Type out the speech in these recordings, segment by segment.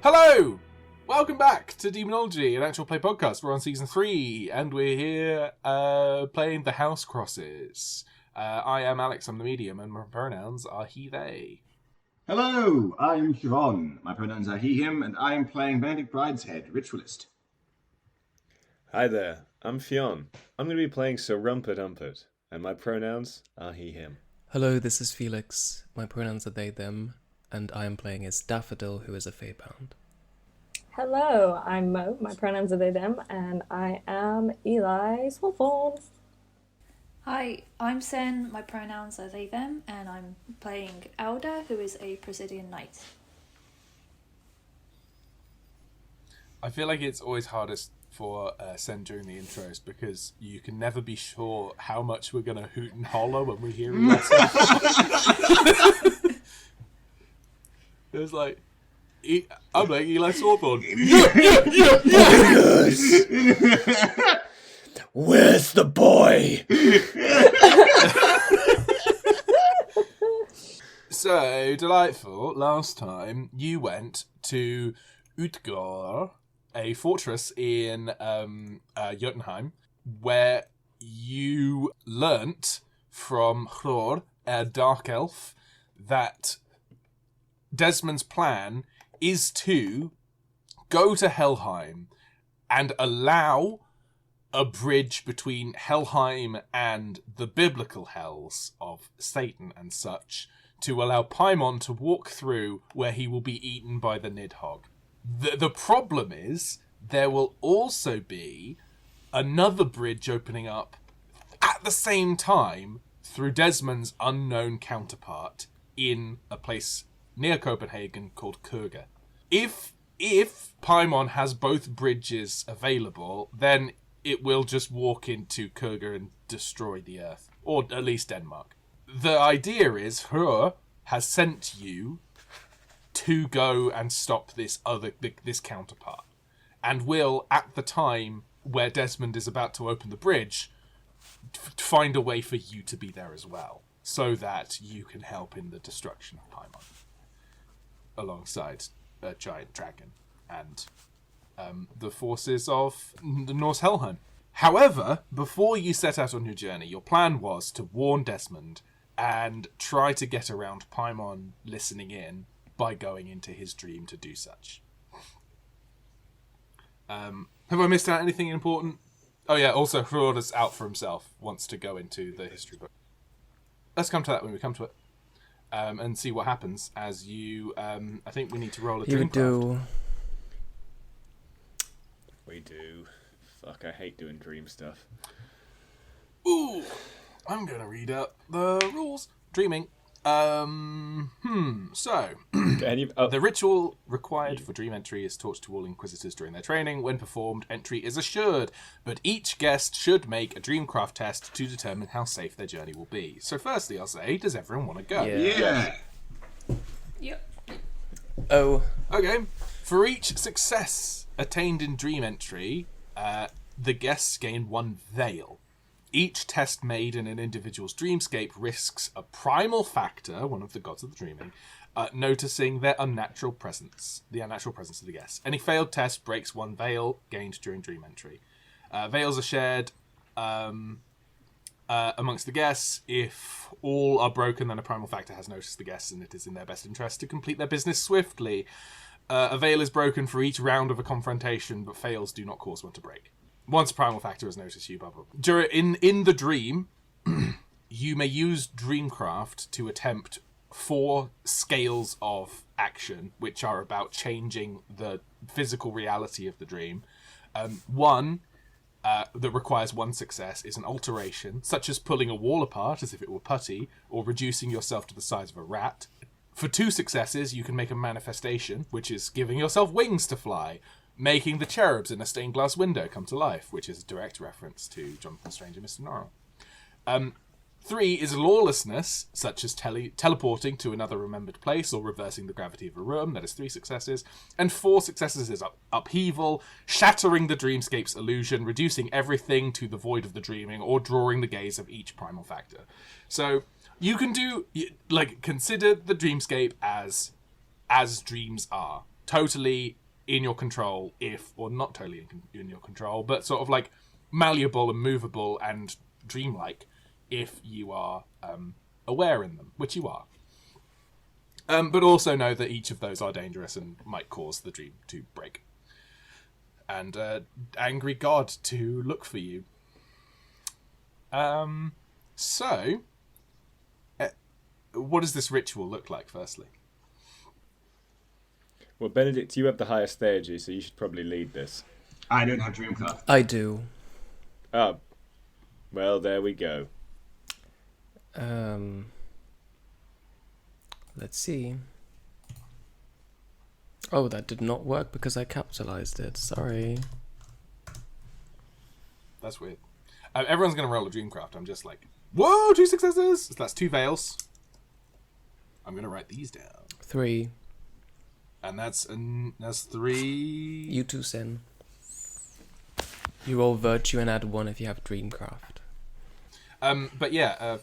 Hello! Welcome back to Demonology, an actual play podcast. We're on season 3, and we're here playing the House Crosses. I am Alex, I'm the medium, and my pronouns are he, they. Hello, I am Siobhan. My pronouns are he, him, and I am playing Benedict Brideshead, Ritualist. Hi there, I'm Fionn. I'm going to be playing Sir Rumpert Umpert, and my pronouns are he, him. Hello, this is Felix. My pronouns are they, them, and I am playing as Daffodil, who is a Feypound. Hello, I'm Mo. My pronouns are they, them, and I am Eli's Hawthorne. Hi, I'm Sen. My pronouns are they, them, and I'm playing Elder, who is a Presidian Knight. I feel like it's always hardest for Sen during the intros because you can never be sure how much we're going to hoot and holler when we hear it. It's like, I'm like Eli Hawthorne. Yes! Where's the boy? So delightful. Last time you went to Utgard, a fortress in Jotunheim, where you learnt from Hror, a dark elf, that Desmond's plan is to go to Helheim and allow a bridge between Helheim and the biblical hells of Satan and such to allow Paimon to walk through where he will be eaten by the Nidhogg. The problem is there will also be another bridge opening up at the same time through Desmond's unknown counterpart in a place near Copenhagen called Kurga. If Paimon has both bridges available, then it will just walk into Kurga and destroy the Earth, or at least Denmark. The idea is Hrur has sent you to go and stop this counterpart, and will, at the time where Desmond is about to open the bridge, find a way for you to be there as well, so that you can help in the destruction of Paimon, alongside a giant dragon and the forces of the Norse Helheim. However, before you set out on your journey, your plan was to warn Desmond and try to get around Paimon listening in by going into his dream to do such. Have I missed out anything important? Oh yeah, also Hror is out for himself, wants to go into the history book. Let's come to that when we come to it. And see what happens as you... I think we need to roll a dreamcraft. We do. Fuck, I hate doing dream stuff. Ooh, I'm going to read out the rules. Dreaming. So, the ritual required for dream entry is taught to all Inquisitors during their training. When performed, entry is assured, but each guest should make a dreamcraft test to determine how safe their journey will be. So firstly, I'll say, does everyone want to go? Yeah. Yep. Oh. Okay. For each success attained in dream entry, the guests gain 1 veil. Each test made in an individual's dreamscape risks a primal factor, one of the gods of the dreaming, noticing their unnatural presence, the unnatural presence of the guests. Any failed test breaks 1 veil gained during dream entry. Veils are shared amongst the guests. If all are broken, then a primal factor has noticed the guests, and it is in their best interest to complete their business swiftly. A veil is broken for each round of a confrontation, but fails do not cause one to break. Once a primal factor has noticed you, blah, blah, blah. In the dream, you may use Dreamcraft to attempt 4 scales of action, which are about changing the physical reality of the dream. One that requires 1 success is an alteration, such as pulling a wall apart as if it were putty, or reducing yourself to the size of a rat. For 2 successes, you can make a manifestation, which is giving yourself wings to fly, making the cherubs in a stained glass window come to life, which is a direct reference to Jonathan Strange and Mr. Norrell. 3 is lawlessness, such as teleporting to another remembered place or reversing the gravity of a room. That is 3 successes. And 4 successes is upheaval, shattering the dreamscape's illusion, reducing everything to the void of the dreaming, or drawing the gaze of each primal factor. So you can do, consider the dreamscape as dreams are. totally in your control, or not totally in your control, but sort of like malleable and movable and dreamlike if you are aware in them, which you are. But also know that each of those are dangerous and might cause the dream to break. And angry god to look for you. So, what does this ritual look like, firstly? Well, Benedict, you have the highest theurgy, so you should probably lead this. I don't have Dreamcraft. I do. Oh, well, there we go. Let's see. Oh, that did not work because I capitalized it. Sorry. That's weird. Everyone's going to roll a Dreamcraft. I'm just like, whoa, 2 successes! So that's 2 veils. I'm going to write these down. 3. And that's 3... You too, Sin. You roll virtue and add 1 if you have Dreamcraft. But yeah,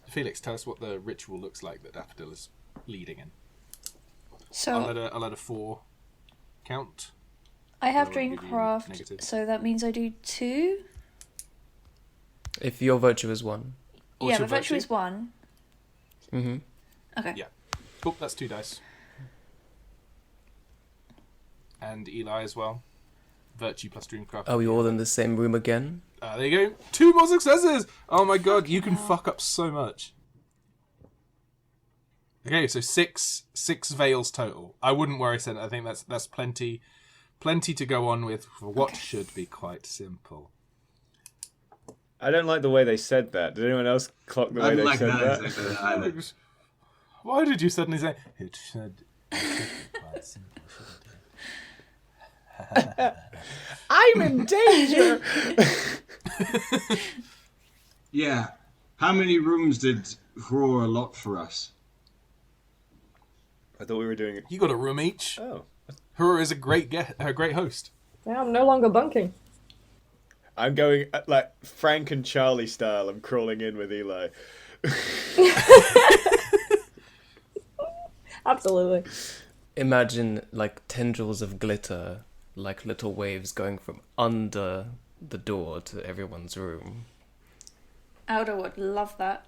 Felix, tell us what the ritual looks like that Daffodil is leading in. So I'll let a 4 count. I have Or give you Dreamcraft, negative. so that means I do 2. If your virtue is 1. What's Yeah, your my virtue is 1. Mm-hmm. Okay. Yeah. Cool, that's 2 dice. And Eli as well. Virtue plus Dreamcraft. Oh, you're all in the same room again? There you go. 2 more successes! Oh my god, you can fuck up so much. Okay, so 6 veils total. I wouldn't worry, Sen. I think that's plenty to go on with for what should be quite simple. I don't like the way they said that. Did anyone else clock the way they said that? Either. Why did you suddenly say it should be quite simple, shouldn't it? I'm in danger! Yeah. How many rooms did Roar allot for us? I thought we were doing it. You got a room each. Oh. Hura is a great host. Yeah, I'm no longer bunking. I'm going like Frank and Charlie style. I'm crawling in with Eli. Absolutely. Imagine like tendrils of glitter, like little waves going from under the door to everyone's room. Alda would love that.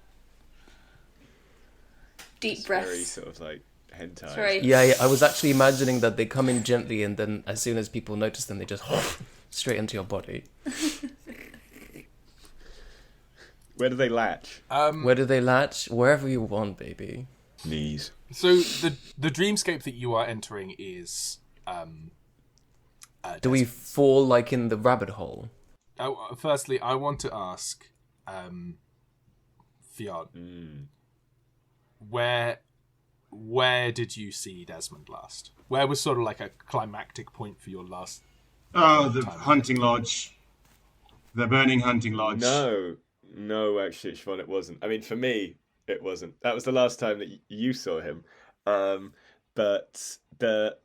Deep It's breaths. very sort of like hentai. Sorry. Yeah, I was actually imagining that they come in gently and then as soon as people notice them, they just straight into your body. Where do they latch? Where do they latch? Wherever you want, baby. Knees. So the dreamscape that you are entering is. Do we fall like in the rabbit hole? Firstly, I want to ask, Fionn, where did you see Desmond last? Where was sort of like a climactic point for your last? Oh, the hunting lodge. The burning hunting lodge. No, actually, Siobhan, it wasn't. I mean, for me, it wasn't. That was the last time that you saw him. But the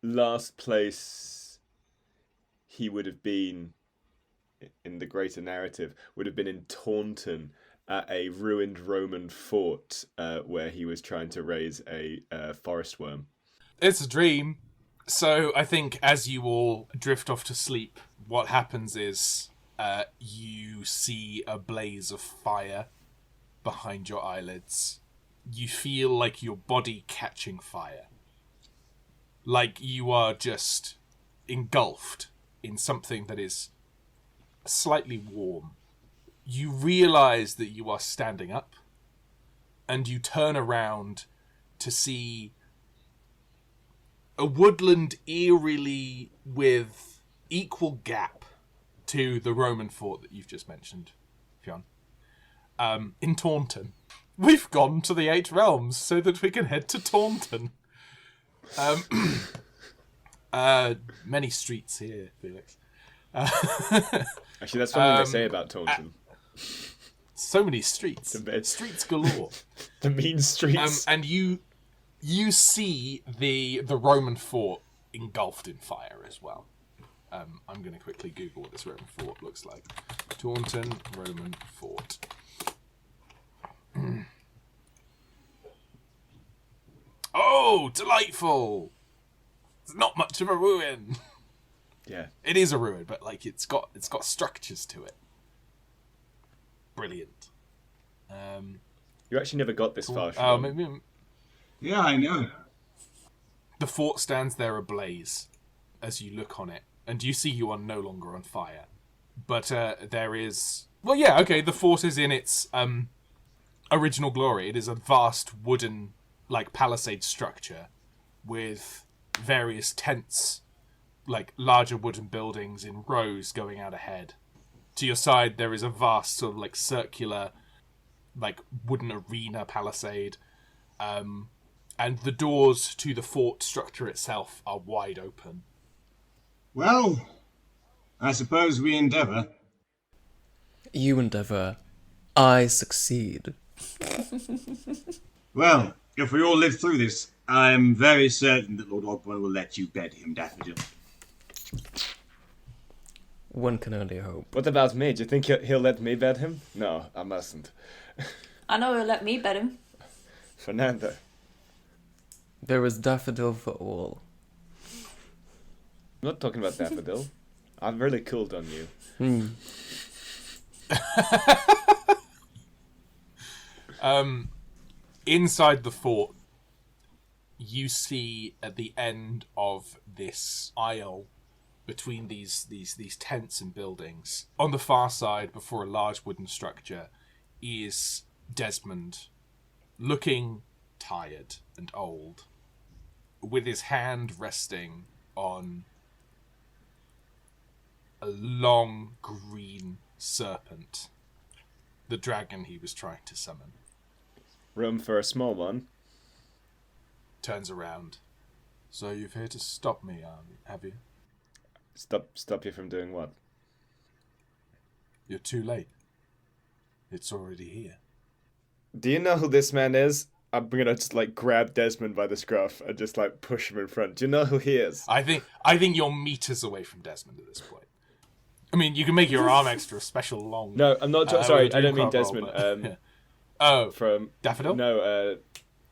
last place he would have been in the greater narrative would have been in Taunton at a ruined Roman fort where he was trying to raise a forest worm. It's a dream. So I think as you all drift off to sleep, what happens is you see a blaze of fire behind your eyelids. You feel like your body catching fire. Like you are just engulfed in something that is slightly warm. You realize that you are standing up, and you turn around to see a woodland eerily with equal gap to the Roman fort that you've just mentioned, Fionn. In Taunton. We've gone to the 8 realms so that we can head to Taunton. Many streets here, Felix. Actually, that's something they say about Taunton. So many streets. Streets galore. The mean streets. And you see the Roman fort engulfed in fire as well. I'm going to quickly Google what this Roman fort looks like. Taunton Roman fort. Oh, Oh, delightful! It's not much of a ruin. Yeah. It is a ruin, but like it's got structures to it. Brilliant. You actually never got this far, Oh, Siobhan. maybe Yeah, I know. the fort stands there ablaze as you look on it, and you see you are no longer on fire. But there is... Well, yeah, okay, the fort is in its original glory. It is a vast wooden, like, palisade structure with various tents, like, larger wooden buildings in rows going out ahead. To your side, there is a vast sort of, like, circular, like, wooden arena palisade. And the doors to the fort structure itself are wide open. Well, I suppose we endeavour. You endeavour, I succeed. Well, if we all live through this, I am very certain that Lord Ogborn will let you bed him, Daffodil. One can only hope. What about me? Do you think he'll let me bed him? No, I mustn't. I know he'll let me bed him. Fernando. There is daffodil for all. I'm not talking about Daffodil. I've really cooled on you. Inside the fort, you see at the end of this aisle between these tents and buildings, on the far side, before a large wooden structure, is Desmond, looking tired and old, with his hand resting on a long green serpent, the dragon he was trying to summon. Room for a small one. Turns around. So you've here to stop me, have you? Stop you from doing what? You're too late. It's already here. Do you know who this man is? I'm gonna just like grab Desmond by the scruff and just like push him in front. Do you know who he is? I think you're meters away from Desmond at this point. I mean, you can make your arm extra special long. No, I'm not. Sorry, I don't mean Dream Desmond. Roll, but, yeah. Oh, From Daffodil? No,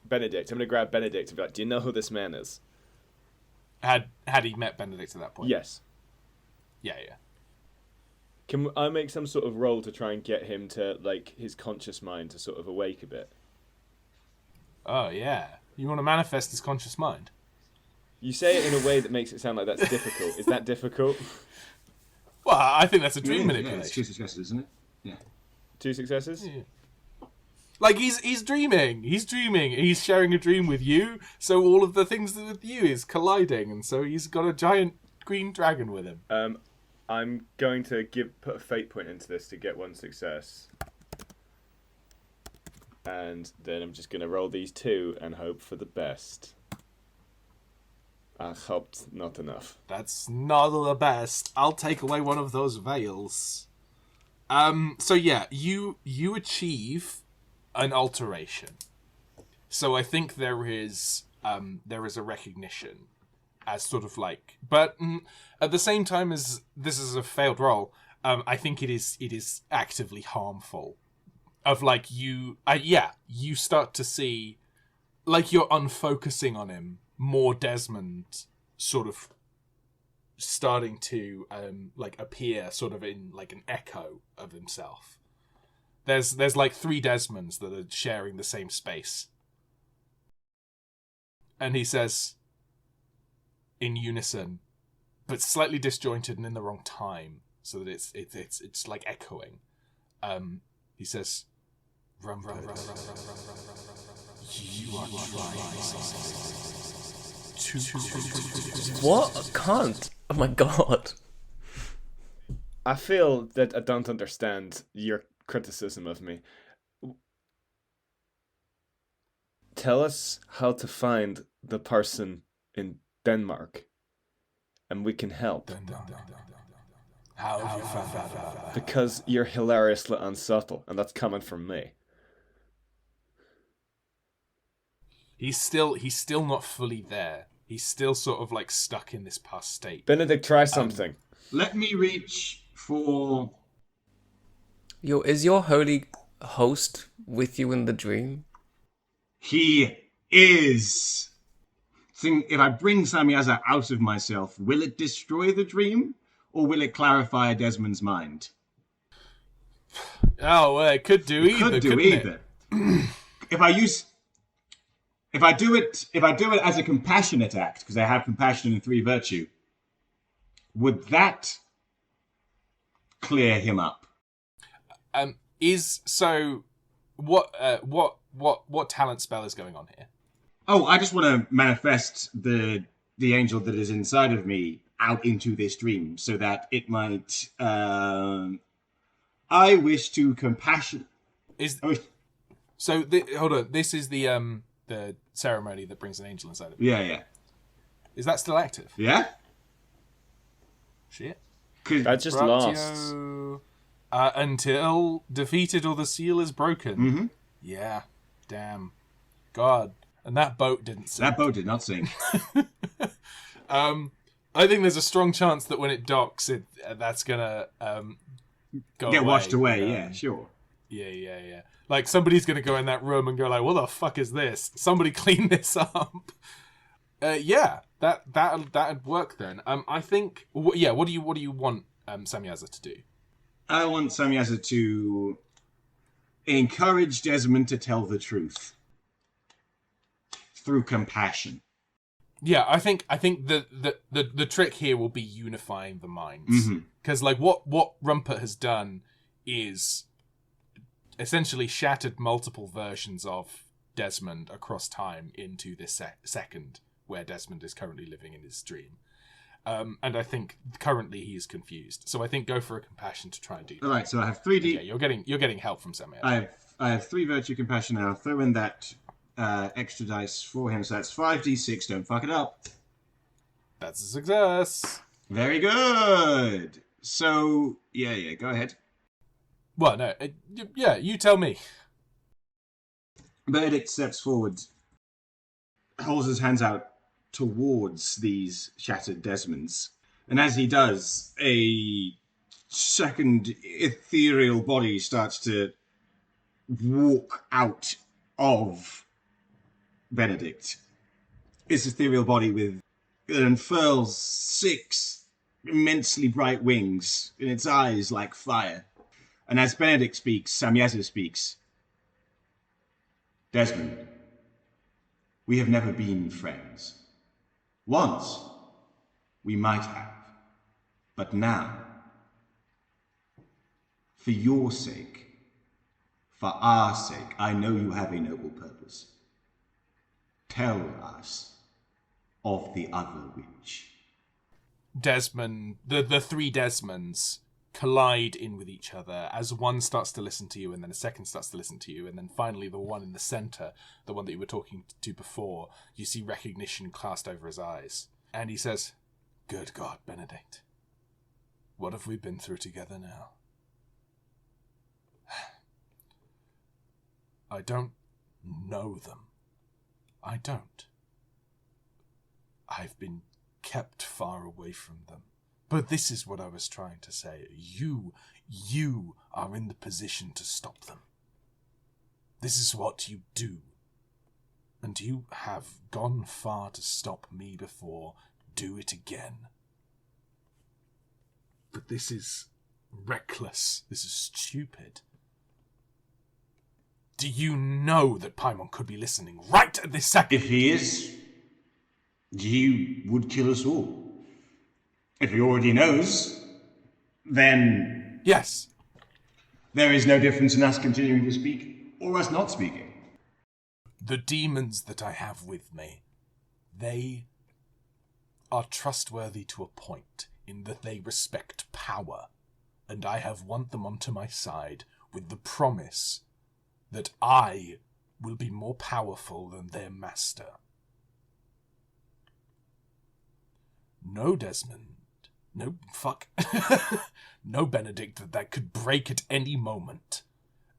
Benedict. I'm gonna grab Benedict and be like, "Do you know who this man is?" Had he met Benedict at that point? Yes. Yeah. Can I make some sort of roll to try and get him to like his conscious mind to sort of awake a bit? Oh, yeah. You want to manifest his conscious mind? You say it in a way that makes it sound like that's difficult. Is that difficult? Well, I think that's a dream Yeah, manipulation. it's 2 successes, isn't it? Yeah. 2 successes? Yeah. Like, he's dreaming. He's dreaming. He's sharing a dream with you, so all of the things with you is colliding, and so he's got a giant green dragon with him. I'm going to put a fate point into this to get 1 success. And then I'm just going to roll these 2 and hope for the best. I hoped not enough. That's not the best. I'll take away one of those veils. So yeah, you achieve an alteration. So I think there is a recognition as sort of like, but at the same time as this is a failed roll, I think it is actively harmful. Of like you start to see, like you're unfocusing on him, more Desmond sort of starting to like appear sort of in like an echo of himself. There's like 3 Desmonds that are sharing the same space. And he says in unison, but slightly disjointed and in the wrong time, so that it's like echoing. He says, "Rum, rum, rum, rum, rum, rum, rum. You are trying to What? I can't. Oh my god. I feel that I don't understand your criticism of me. Tell us how to find the person in Denmark, and we can help. How have you found that? Because you're hilariously unsubtle, and that's coming from me. He's still not fully there. He's still sort of like stuck in this past state. Benedict, try something. Let me reach for... Is your holy host with you in the dream? He is. if I bring Samyaza out of myself, will it destroy the dream, or will it clarify Desmond's mind? Oh, well, it could do either. Could do couldn't either. It? If I do it as a compassionate act, because I have compassion and 3 virtue, would that clear him up? What talent spell is going on here? Oh, I just want to manifest the angel that is inside of me out into this dream, so that it might. I wish to compassion. Hold on. This is the ceremony that brings an angel inside of you. Yeah. Is that still active? Yeah. Shit. That just lasts. Until defeated or the seal is broken. Mm-hmm. Yeah. Damn. God. And that boat didn't sink. That boat did not sink. I think there's a strong chance that when it docks, that's gonna get washed away. Yeah, sure. Yeah. Like somebody's gonna go in that room and go like, "What the fuck is this? Somebody clean this up." Yeah, that'd work then. I think. What do you want Samyaza to do? I want Samyaza to encourage Desmond to tell the truth through compassion. Yeah, I think the trick here will be unifying the minds, because like what Rumpert has done is essentially shattered multiple versions of Desmond across time into this second where Desmond is currently living in his dream. And I think currently he is confused. So I think go for a compassion to try and do that. All right, so I have 3D. Yeah, you're getting help from Samuel. I have 3 virtue compassion now. Throw in that extra dice for him, so that's 5d6. Don't fuck it up. That's a success. Very good. So yeah, go ahead. Well, no, you tell me. Benedict steps forward, holds his hands out towards these shattered Desmonds. And as he does, a second ethereal body starts to walk out of Benedict. This ethereal body unfurls 6 immensely bright wings, in its eyes like fire. And as Benedict speaks, Samyaza speaks. Desmond, we have never been friends. Once, we might have. But now, for your sake, for our sake, I know you have a noble purpose. Tell us of the other witch. Desmond, the 3 Desmonds collide in with each other as one starts to listen to you and then a second starts to listen to you, and then finally the one in the center, the one that you were talking to before, you see recognition cast over his eyes. And he says, "Good God, Benedict. What have we been through together now? I don't know them. I don't. I've been kept far away from them. But this is what I was trying to say. You are in the position to stop them. This is what you do. And you have gone far to stop me before. Do it again. But this is reckless. This is stupid. Do you know that Paimon could be listening right at this second? If he is, he would kill us all. If he already knows, then... Yes. There is no difference in us continuing to speak or us not speaking. The demons that I have with me, they are trustworthy to a point in that they respect power, and I have won them onto my side with the promise that I will be more powerful than their master. No, Desmond. No, fuck. No, Benedict, that could break at any moment.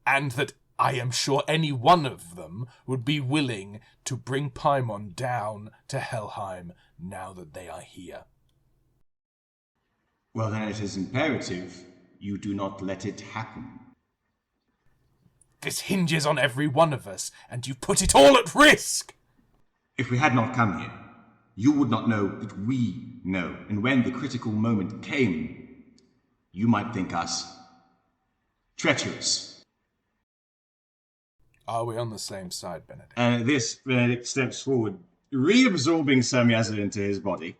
And that I am sure any one of them would be willing to bring Paimon down to Helheim now that they are here. Well, then it is imperative you do not let it happen. This hinges on every one of us, and you put it all at risk! If we had not come here, you would not know that we know. And when the critical moment came, you might think us treacherous. Are we on the same side, Benedict? And at this, Benedict steps forward, reabsorbing Samyaza into his body.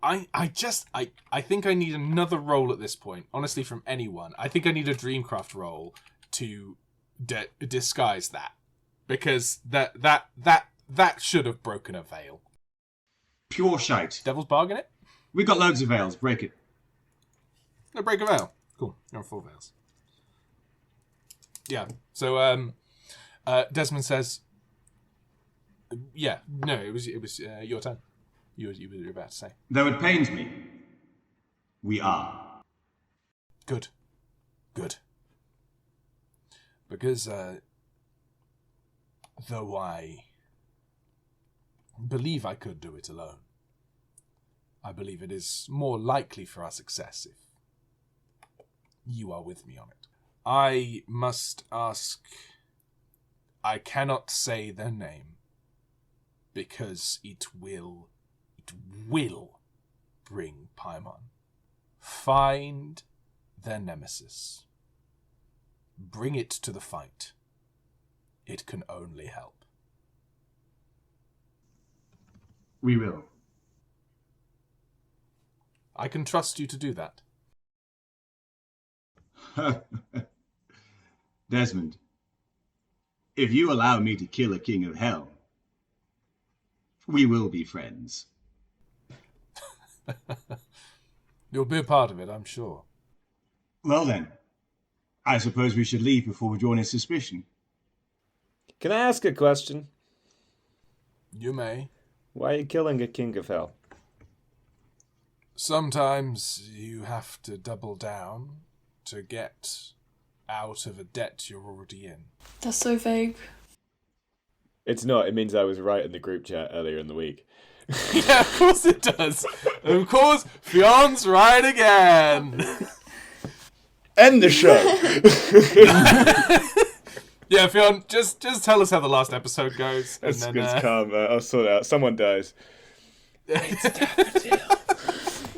I think I need another role at this point, honestly, from anyone. I think I need a Dreamcraft role to disguise that. Because that should have broken a veil. Pure shite. Devil's bargain it? We got loads of veils. Break it. No, break a veil. Cool. You're on 4 veils. Yeah. So, Desmond says, yeah, no, it was your turn. You were about to say. Though it pains me, we are. Good. Because, though I believe I could do it alone, I believe it is more likely for our success if you are with me on it. I must ask, I cannot say their name, because it will bring Paimon. Find their nemesis. Bring it to the fight. It can only help. We will. I can trust you to do that. Desmond, if you allow me to kill a king of hell, we will be friends. You'll be a part of it, I'm sure. Well then, I suppose we should leave before we draw any suspicion. Can I ask a question? You may. Why are you killing a king of hell? Sometimes you have to double down to get out of a debt you're already in. That's so vague. It's not. It means I was right in the group chat earlier in the week. Yeah, of course it does. Of course, Fion's right again. End the show. Yeah, Fion, just tell us how the last episode goes. And It's then, calm. I'll sort it out. Someone dies.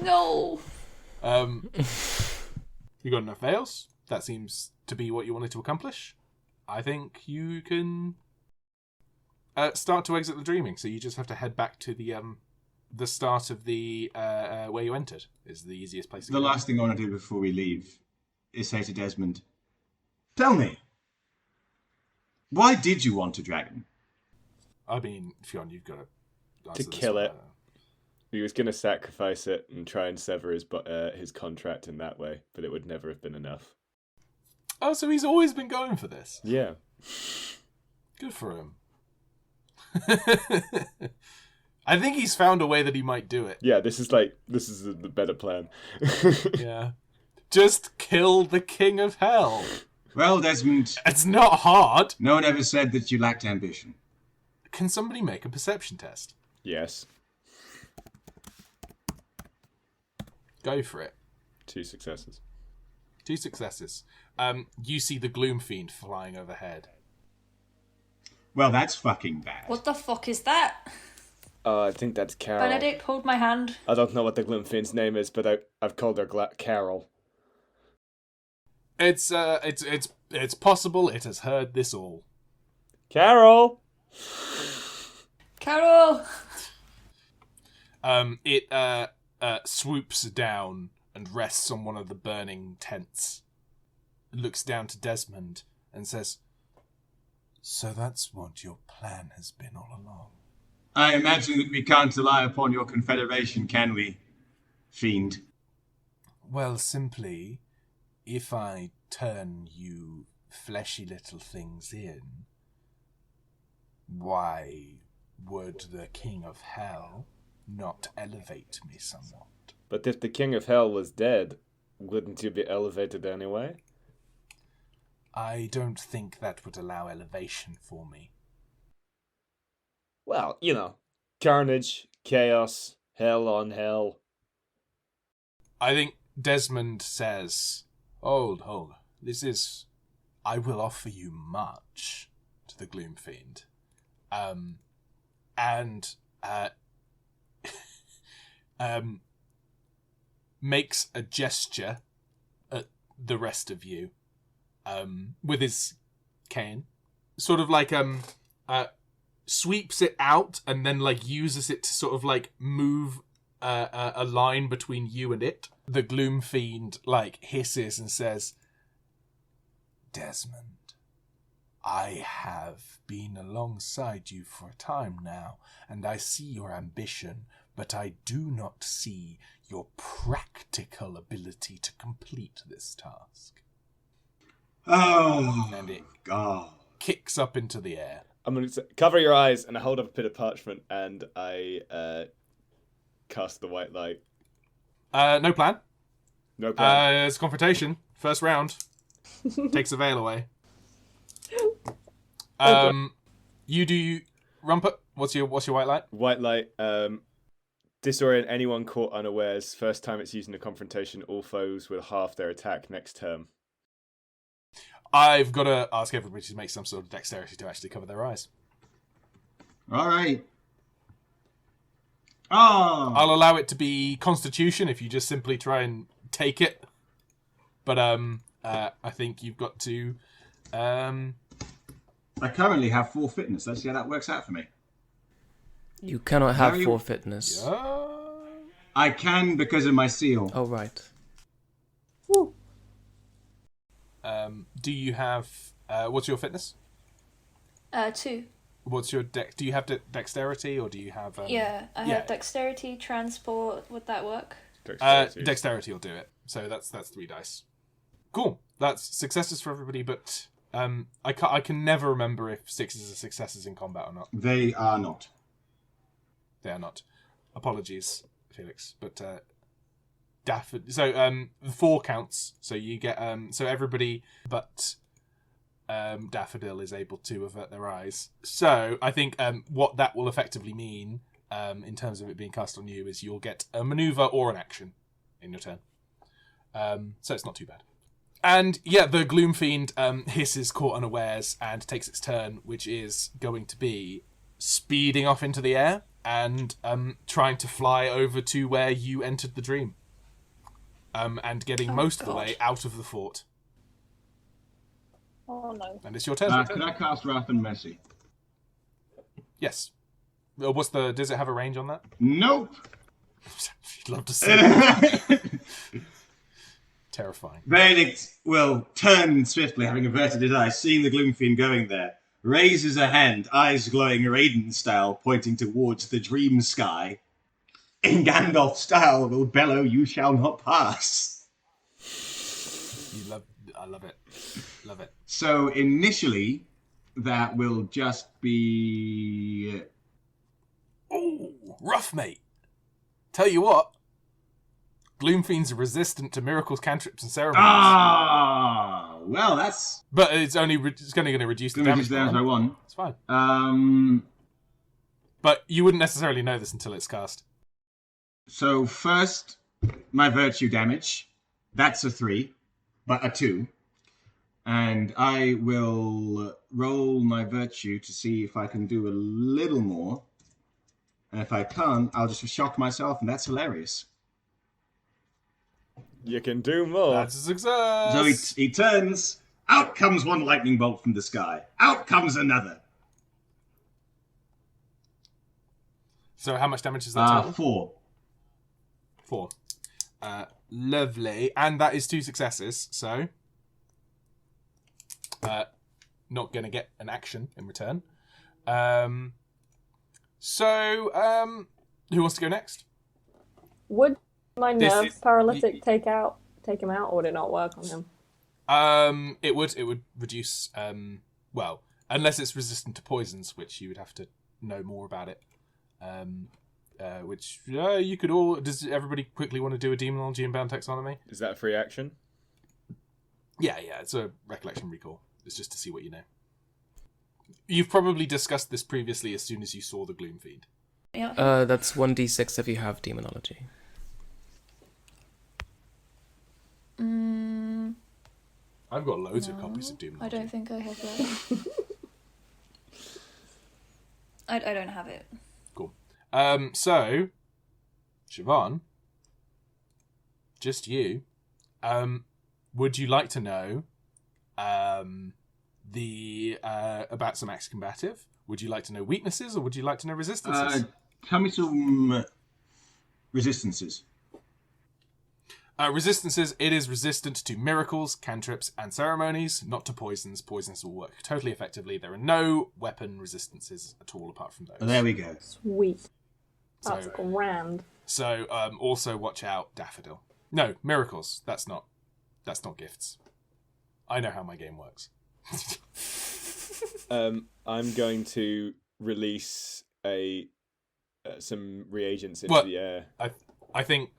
No. You got enough veils? That seems to be what you wanted to accomplish. I think you can start to exit the dreaming. So you just have to head back to the start of the where you entered. Is the easiest place to go. The last thing I want to do before we leave is say to Desmond, tell me, why did you want a dragon? I mean, Fionn, you've got to answer this kill one. it. He was going to sacrifice it and try and sever his contract in that way, but it would never have been enough. Oh, so he's always been going for this. Yeah. Good for him. I think he's found a way that he might do it. Yeah, this is the better plan. Yeah. Just kill the King of Hell. Well, Desmond, It's not hard. no one ever said that you lacked ambition. Can somebody make a perception test? Yes. Go for it. 2 successes. 2 successes. You see the Gloom Fiend flying overhead. Well, that's fucking bad. What the fuck is that? I think that's Carol. Benedict, hold my hand. I don't know what the Gloomfiend's name is, but I've called her Carol. It's possible it has heard this all. Carol! Carol! It swoops down and rests on one of the burning tents. Looks down to Desmond and says, "So that's what your plan has been all along." I imagine that we can't rely upon your confederation, can we, Fiend? Well, simply, if I turn you fleshy little things in, why would the King of Hell not elevate me somewhat? But if the King of Hell was dead, wouldn't you be elevated anyway? I don't think that would allow elevation for me. Well, carnage, chaos, hell on hell. I think Desmond says, Hold. I will offer you much to the Gloom Fiend. and makes a gesture at the rest of you with his cane, sort of like sweeps it out and then like uses it to sort of like move a line between you and it. The Gloom Fiend like hisses and says, "Desmond, I have been alongside you for a time now, and I see your ambition, but I do not see your practical ability to complete this task." Oh, And it God. kicks up into the air. I'm going to cover your eyes, and I hold up a bit of parchment, and I cast the white light. No plan. No plan. It's a confrontation. First round. Takes the veil away. You do Rumput. What's your white light? White light. Disorient anyone caught unawares. First time it's used in a confrontation, all foes will halve their attack next turn. I've got to ask everybody to make some sort of dexterity to actually cover their eyes. All right. Oh. I'll allow it to be Constitution if you just simply try and take it. But I think you've got to. I currently have 4 fitness. Let's see how that works out for me. You cannot have Very- 4 fitness. I can because of my seal. Oh, right. Woo. Do you have? What's your fitness? 2. What's your do you have dexterity or do you have? Yeah, I have dexterity, transport. Would that work? Dexterity will do it. So that's 3 dice. Cool. That's successes for everybody, but I can never remember if 6s are successes in combat or not. They are not. They are not. Apologies, Felix, but Daffodil. So 4 counts. So you get so everybody but Daffodil is able to avert their eyes. So I think what that will effectively mean in terms of it being cast on you is you'll get a maneuver or an action in your turn. So it's not too bad. And yeah, the Gloom Fiend hisses caught unawares and takes its turn, which is going to be speeding off into the air and trying to fly over to where you entered the dream. And getting most of the way out of the fort. Oh no. And it's your turn. Can I cast Wrath and Mercy? Yes. Does it have a range on that? Nope. You'd love to see it. Terrifying. Benedict will turn swiftly, having averted his eyes, seeing the Gloom Fiend going there, raises a hand, eyes glowing Raiden style, pointing towards the dream sky. In Gandalf style, will bellow, "You shall not pass." I love it. Love it. So initially, that will just be... Oh, rough, mate. Tell you what. Gloom Fiends are resistant to miracles, cantrips, and ceremonies. Ah, well, that's... But it's only going to reduce the damage by 1. It's fine. But you wouldn't necessarily know this until it's cast. So first, my virtue damage. That's a 3, but a 2. And I will roll my virtue to see if I can do a little more. And if I can't, I'll just shock myself, and that's hilarious. You can do more. That's a success. So he turns. Out comes one lightning bolt from the sky. Out comes another. So how much damage is that total? 4. 4. Lovely. And that is 2 successes, so... not going to get an action in return. Who wants to go next? Would my This nerve is- paralytic take him out, or would it not work on him? It would reduce, well, unless it's resistant to poisons, which you would have to know more about it. Which you could all... Does everybody quickly want to do a demonology and bound taxonomy? Is that a free action? Yeah, it's a recollection recall. It's just to see what you know. You've probably discussed this previously as soon as you saw the Gloom Fiend. Yeah. That's 1d6 if you have demonology. I've got loads of copies of Demonology. I don't think I have that. I don't have it. Cool. So, Siobhan, just you. Would you like to know about some Axe Combative? Would you like to know weaknesses, or would you like to know resistances? Tell me some resistances. Resistances, it is resistant to miracles, cantrips, and ceremonies, not to poisons. Poisons will work totally effectively. There are no weapon resistances at all apart from those. Oh, there we go. Sweet. That's So- grand. So, also watch out, Daffodil. No, miracles. That's not gifts. I know how my game works. I'm going to release some reagents into the air. I think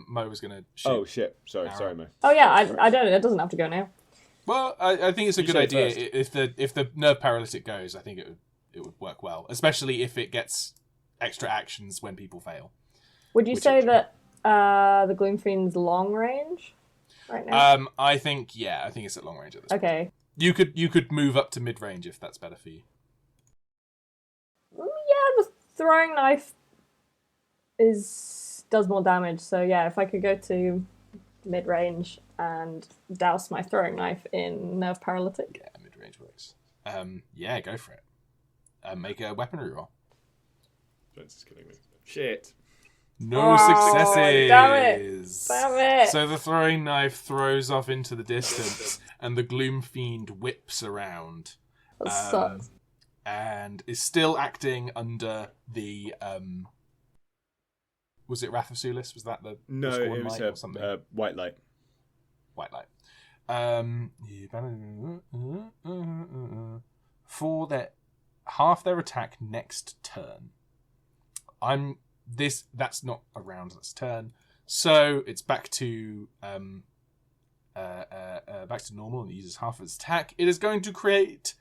Mo was gonna shoot. Oh shit! Sorry, Mo. Oh yeah, I don't. It doesn't have to go now. Well, I think it's a You good say idea. first. If the nerve paralytic goes, I think it would work well, especially if it gets extra actions when people fail. Would you Which say action? that the Gloom Fiend's long range right now? I think it's at long range at this point. Okay. You could move up to mid range if that's better for you. Yeah, the throwing knife does more damage. So yeah, if I could go to mid range and douse my throwing knife in nerve paralytic. Yeah, mid range works. Yeah, go for it. Make a weaponry roll. Vince is killing me. Shit. No Oh, successes. Damn it. So the throwing knife throws off into the distance, and the Gloom Fiend whips around. That sucks. And is still acting under the was it Wrath of Sulis? Was that the No, Scorn it was light or something? white light. White light. For their half their attack next turn. That's not a round, that's a turn. So it's back to normal, and it uses half of its attack. It is going to create.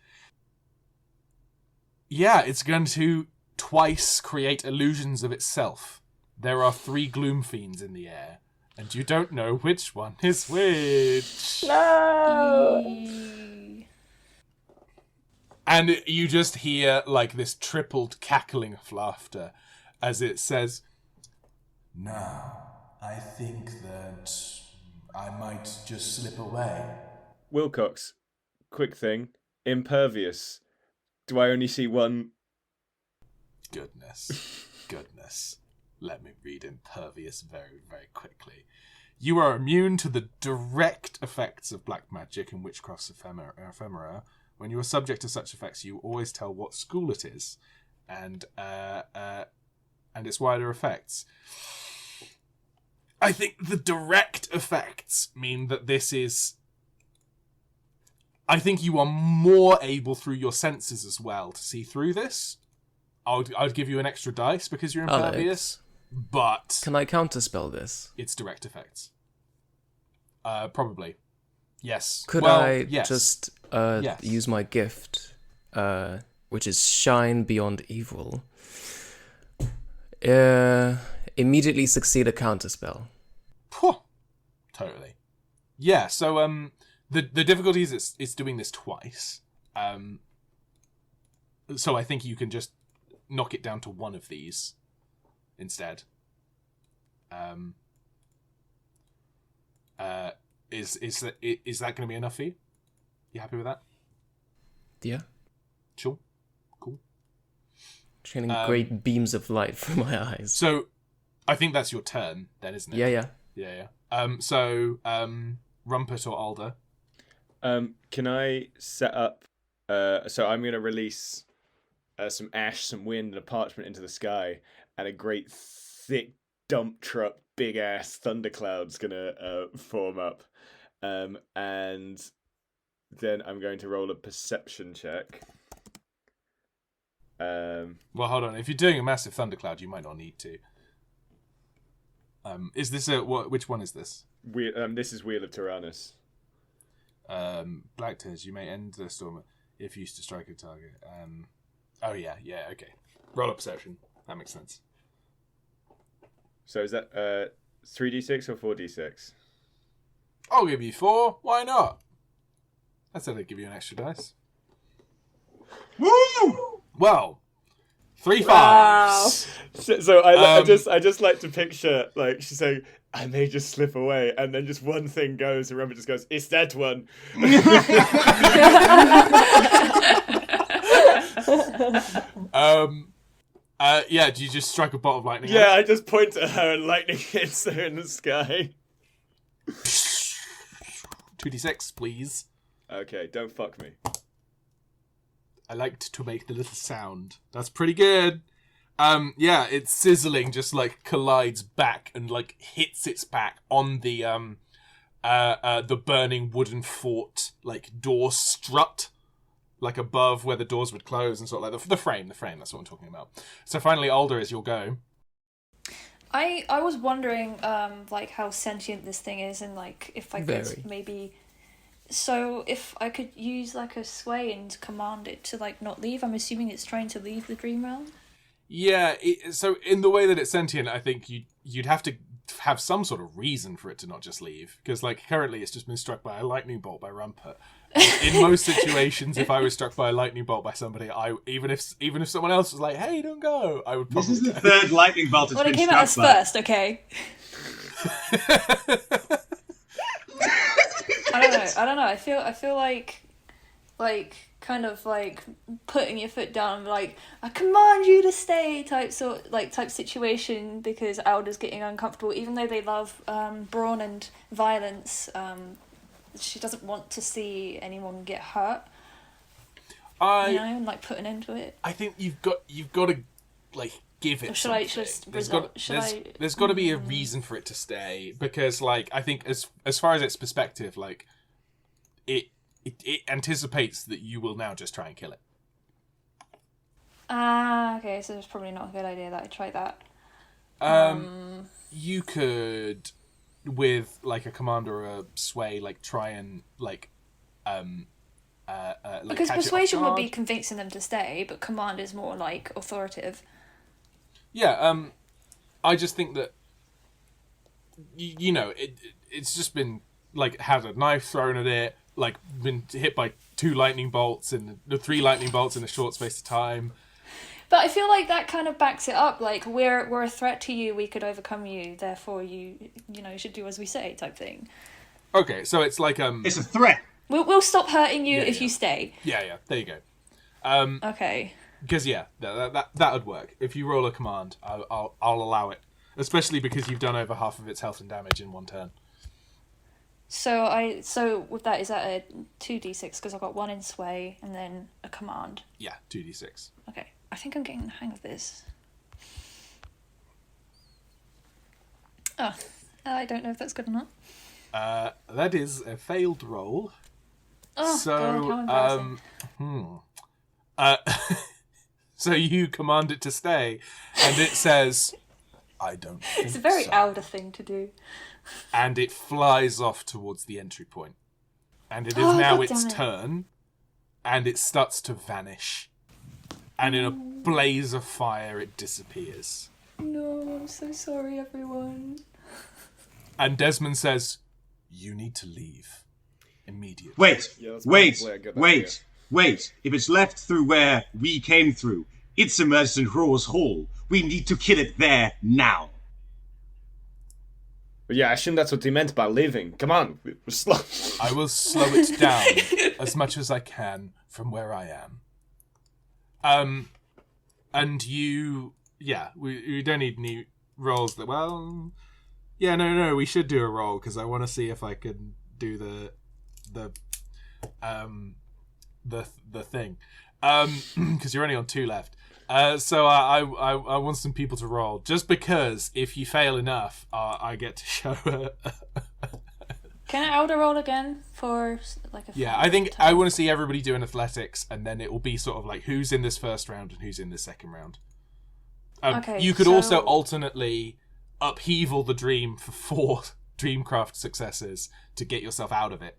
Yeah, it's going to twice create illusions of itself. There are 3 Gloom Fiends in the air, and you don't know which one is which. No. And you just hear like this tripled cackling of laughter as it says, "Now, I think that I might just slip away." Wilcox, quick thing. Impervious. Do I only see one? Goodness. Let me read Impervious very, very quickly. You are immune to the direct effects of black magic and witchcraft's ephemera. When you are subject to such effects, you always tell what school it is, and its wider effects. I think the direct effects mean that this is. I think you are more able through your senses as well to see through this. I'd give you an extra dice because you're impervious, but Can I counterspell this? it's direct effects. Probably. Yes. Could Well, I yes. just Yes. use my gift, which is Shine Beyond Evil, immediately succeed a counterspell? Phew. Totally. Yeah, so the difficulty is it's doing this twice. So I think you can just knock it down to one of these instead. Is that going to be enough for you? You happy with that? Yeah. Sure. Cool. Training great beams of light from my eyes. So I think that's your turn then, isn't it? Yeah. Yeah. So Rumpet or Alder? Can I set up? So I'm going to release some ash, some wind, and a parchment into the sky, and a great thick dump truck, big ass thundercloud's going to form up, and then I'm going to roll a perception check. Well, hold on. If you're doing a massive thundercloud, you might not need to. Is this which one is this? This is Wheel of Tyrannus. Black tears. You may end the storm if used to strike a target. Oh yeah, okay. Roll a perception. That makes sense. So is that 3d6 or 4d6? I'll give you 4. Why not? I said I'd give you an extra dice. Woo! Well, 3 Wow. 5s. So I just like to picture like she's saying, I may just slip away, and then just one thing goes, and Rumba just goes, it's that one. Yeah, do you just strike a bolt of lightning? Yeah, I just point at her and lightning hits her in the sky. 2d6, please. Okay, don't fuck me. I liked to make the little sound. That's pretty good. Yeah, it's sizzling, just like collides back and like hits its back on the burning wooden fort like door strut, like above where the doors would close and sort of like the frame. That's what I'm talking about. So finally, Alder, is your go. I was wondering like how sentient this thing is, and like if I could maybe. So if I could use like a sway and command it to like not leave, I'm assuming it's trying to leave the dream realm. Yeah, so in the way that it's sentient, I think you'd have to have some sort of reason for it to not just leave, because like currently it's just been struck by a lightning bolt by Rumpert. In most situations, if I was struck by a lightning bolt by somebody, even if someone else was like, "Hey, don't go," I would probably. This is the third lightning bolt that's Well, been it came struck out as by. first, okay. I don't know. I feel like kind of like putting your foot down, like I command you to stay type situation, because Alda's getting uncomfortable, even though they love brawn and violence. She doesn't want to see anyone get hurt. And like put an end to it. I think you've got to like give it. There's got to be a reason for it to stay, because like I think as far as its perspective, like it anticipates that you will now just try and kill it. Okay, so it's probably not a good idea that I try that. You could, with like a command or a sway, like try and like because catch persuasion it off would be guard. convincing them to stay, but command is more like authoritative. Yeah, I just think that you know it's just been like had a knife thrown at it, like been hit by 2 lightning bolts and 3 lightning bolts in a short space of time. But I feel like that kind of backs it up. Like we're a threat to you, we could overcome you. Therefore, you should do as we say, type thing. Okay, so it's like It's a threat. We'll stop hurting you if yeah. you stay. Yeah, there you go. Okay. Because that would work. If you roll a command, I'll allow it, especially because you've done over half of its health and damage in one turn. So with that, is that a 2d6? Because I've got 1 in sway and then a command. Yeah, 2d6. Okay, I think I'm getting the hang of this. Oh, I don't know if that's good or not. That is a failed roll. Oh, So, God, how embarrassing. So you command it to stay, and it says, "I don't think It's a very so." Alda thing to do. And it flies off towards the entry point. And it is Oh, now God its damn it. turn, and it starts to vanish. And in a blaze of fire, it disappears. No, I'm so sorry, everyone. And Desmond says, "You need to leave immediately." Wait, Yeah, that's wait, probably a good wait, wait. If it's left through where we came through, it's immersed in Hror's Hall. We need to kill it there now. But yeah, I assume that's what he meant by leaving. Come on, we're slow. I will slow it down as much as I can from where I am. And you, we don't need any rolls. No, we should do a roll, because I want to see if I can do the thing, because you're only on 2 left. So I want some people to roll, just because if you fail enough, I get to show her. Can I Alda roll again for like a? Yeah, I think I want to see everybody doing athletics, and then it will be sort of like who's in this first round and who's in this second round. Okay, you could so- also alternately upheaval the dream for 4 Dreamcraft successes to get yourself out of it.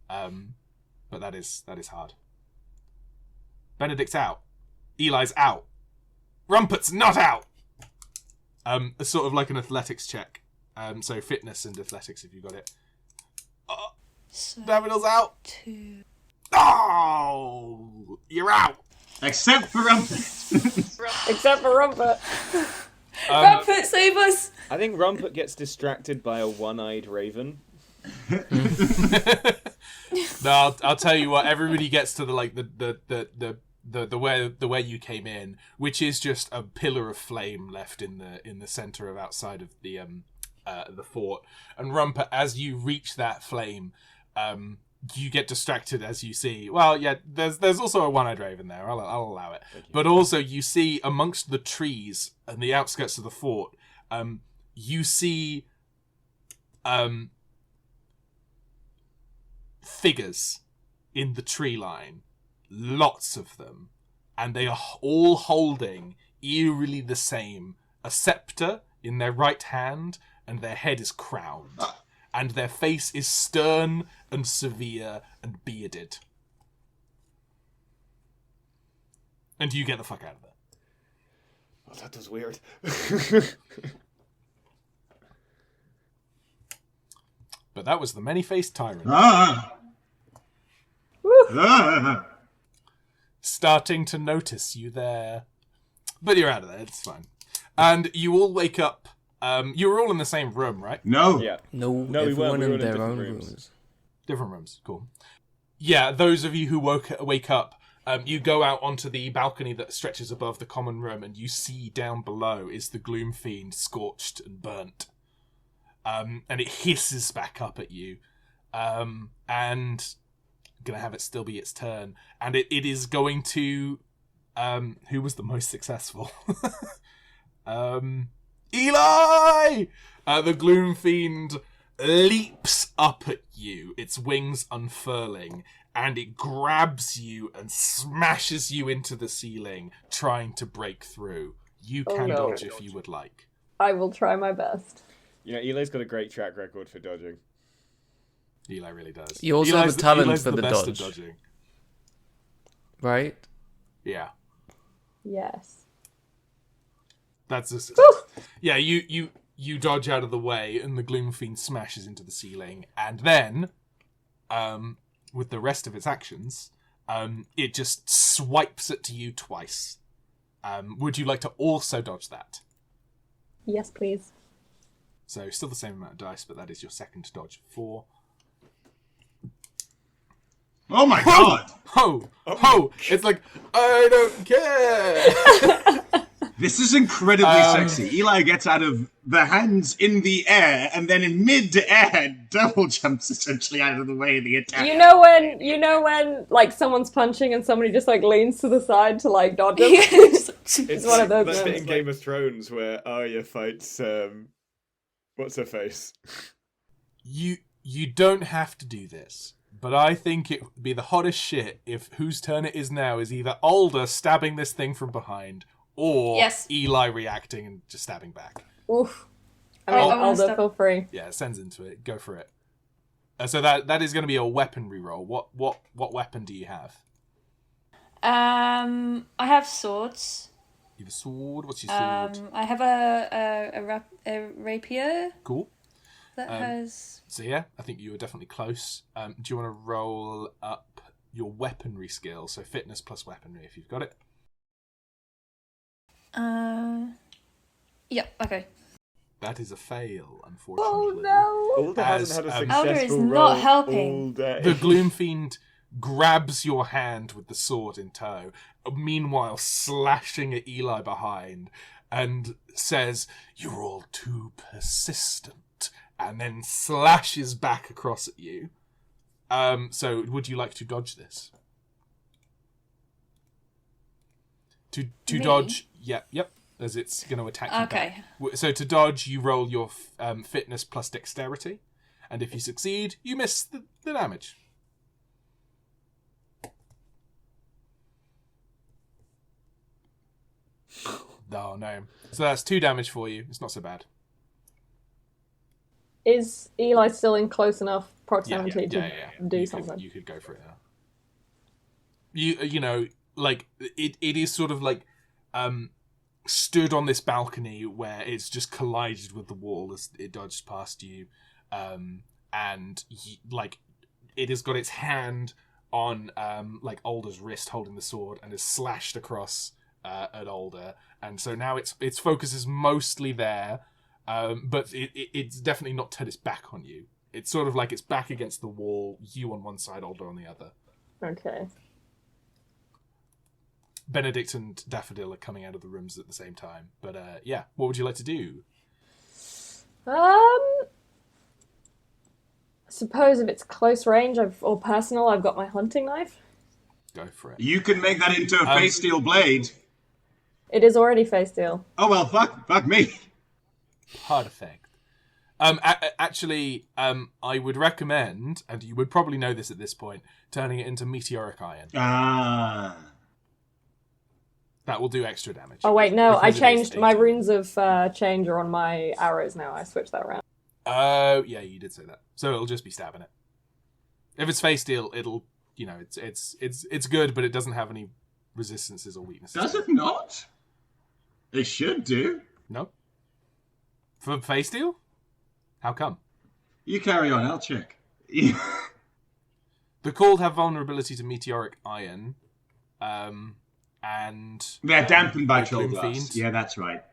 But that is hard. Benedict's out. Eli's out. Rumpert's not out. It's sort of like an athletics check. So fitness and athletics, if you got it. So, David's out. 2. Oh, you're out. Except for Rumpet. Except for Rumpet. Rumpet, save us! I think Rumpet gets distracted by a one-eyed raven. No, I'll tell you what. Everybody gets to the where you came in, which is just a pillar of flame left in the center of outside of the fort. And Rumpet, as you reach that flame, you get distracted as you see. Well, yeah, there's also a one-eyed raven there. I'll allow it. But also, you see amongst the trees and the outskirts of the fort, you see figures in the tree line, lots of them, and they are all holding eerily the same: a scepter in their right hand, and their head is crowned. And their face is stern and severe and bearded. And you get the fuck out of there. Oh, that was weird. But that was the many-faced tyrant. Starting to notice you there. But you're out of there, it's fine. And you all wake up. You were all in the same room, right? No. Yeah. No, we weren't. everyone We were in their different own rooms. rooms. Different rooms, cool. Yeah, those of you who wake up, you go out onto the balcony that stretches above the common room, and you see down below is the Gloom Fiend, scorched and burnt. And it hisses back up at you. And I'm going to have it still be its turn. And it is going to... who was the most successful? Eli! The Gloom Fiend leaps up at you, its wings unfurling, and it grabs you and smashes you into the ceiling, trying to break through. You can dodge if you would like. I will try my best. You know, Eli's got a great track record for dodging. Eli really does. You also have a talent Eli's for the best dodge. at dodging. Right? Yeah. Yes. That's just... Yeah, you dodge out of the way, and the Gloom Fiend smashes into the ceiling, and then, with the rest of its actions, it just swipes it to you twice. Would you like to also dodge that? Yes, please. So still the same amount of dice, but that is your second dodge. 4. Oh my god! Ho! Ho! It's like, I don't care! This is incredibly sexy. Eli gets out of the hands in the air, and then in mid-air, double jumps essentially out of the way of the attack. You know when like someone's punching and somebody just like leans to the side to like dodge them? It's one of those that bit moments. in Game of Thrones where Arya fights what's her face? You don't have to do this, but I think it would be the hottest shit if whose turn it is now is either Alder stabbing this thing from behind, or Eli reacting and just stabbing back. Oof. I Oh, mean, I wanna Aldo, step- feel free. Yeah, it sends into it. Go for it. So that is going to be a weaponry roll. What weapon do you have? I have swords. You have a sword. What's your sword? I have a rapier Cool. that has. So yeah, I think you were definitely close. Do you want to roll up your weaponry skill? So fitness plus weaponry, if you've got it. Yeah. Okay. That is a fail, unfortunately. Oh no! Alder hasn't had a Alder is successful not roll helping. all day. The Gloom Fiend grabs your hand with the sword in tow, meanwhile slashing at Eli behind, and says, "You're all too persistent," and then slashes back across at you. So would you like to dodge this? To Me? dodge, yep, as it's going to attack you Okay. back. So to dodge, you roll your fitness plus dexterity, and if you succeed, you miss the damage. Oh no. So that's 2 damage for you. It's not so bad. Is Eli still in close enough proximity to do you something? you could go for it now. You know, like it is sort of like stood on this balcony where it's just collided with the wall as it dodged past you, and like it has got its hand on like Alder's wrist holding the sword and is slashed across at Alder, and so now its focus is mostly there, but it's definitely not turned its back on you. It's sort of like it's back against the wall, you on one side, Alder on the other. Okay. Benedict and Daffodil are coming out of the rooms at the same time. But yeah, what would you like to do? Suppose if it's close range or personal, I've got my hunting knife. Go for it. You can make that into a face steel blade. It is already face steel. Oh well, fuck me. Perfect. Actually, I would recommend, and you would probably know this at this point, turning it into meteoric iron. Ah. That will do extra damage. Oh wait, no, I Because it is changed my 18. runes of change are on my arrows now. I switched that around. Oh, yeah, you did say that. So it'll just be stabbing it. If it's face steel, it'll, it's good, but it doesn't have any resistances or weaknesses. Does it not? It should do. No. For face steel? How come? You carry on, I'll check. The Called have vulnerability to meteoric iron, and They're dampened by the Gloom Trollglass. Fiend. Yeah, that's right.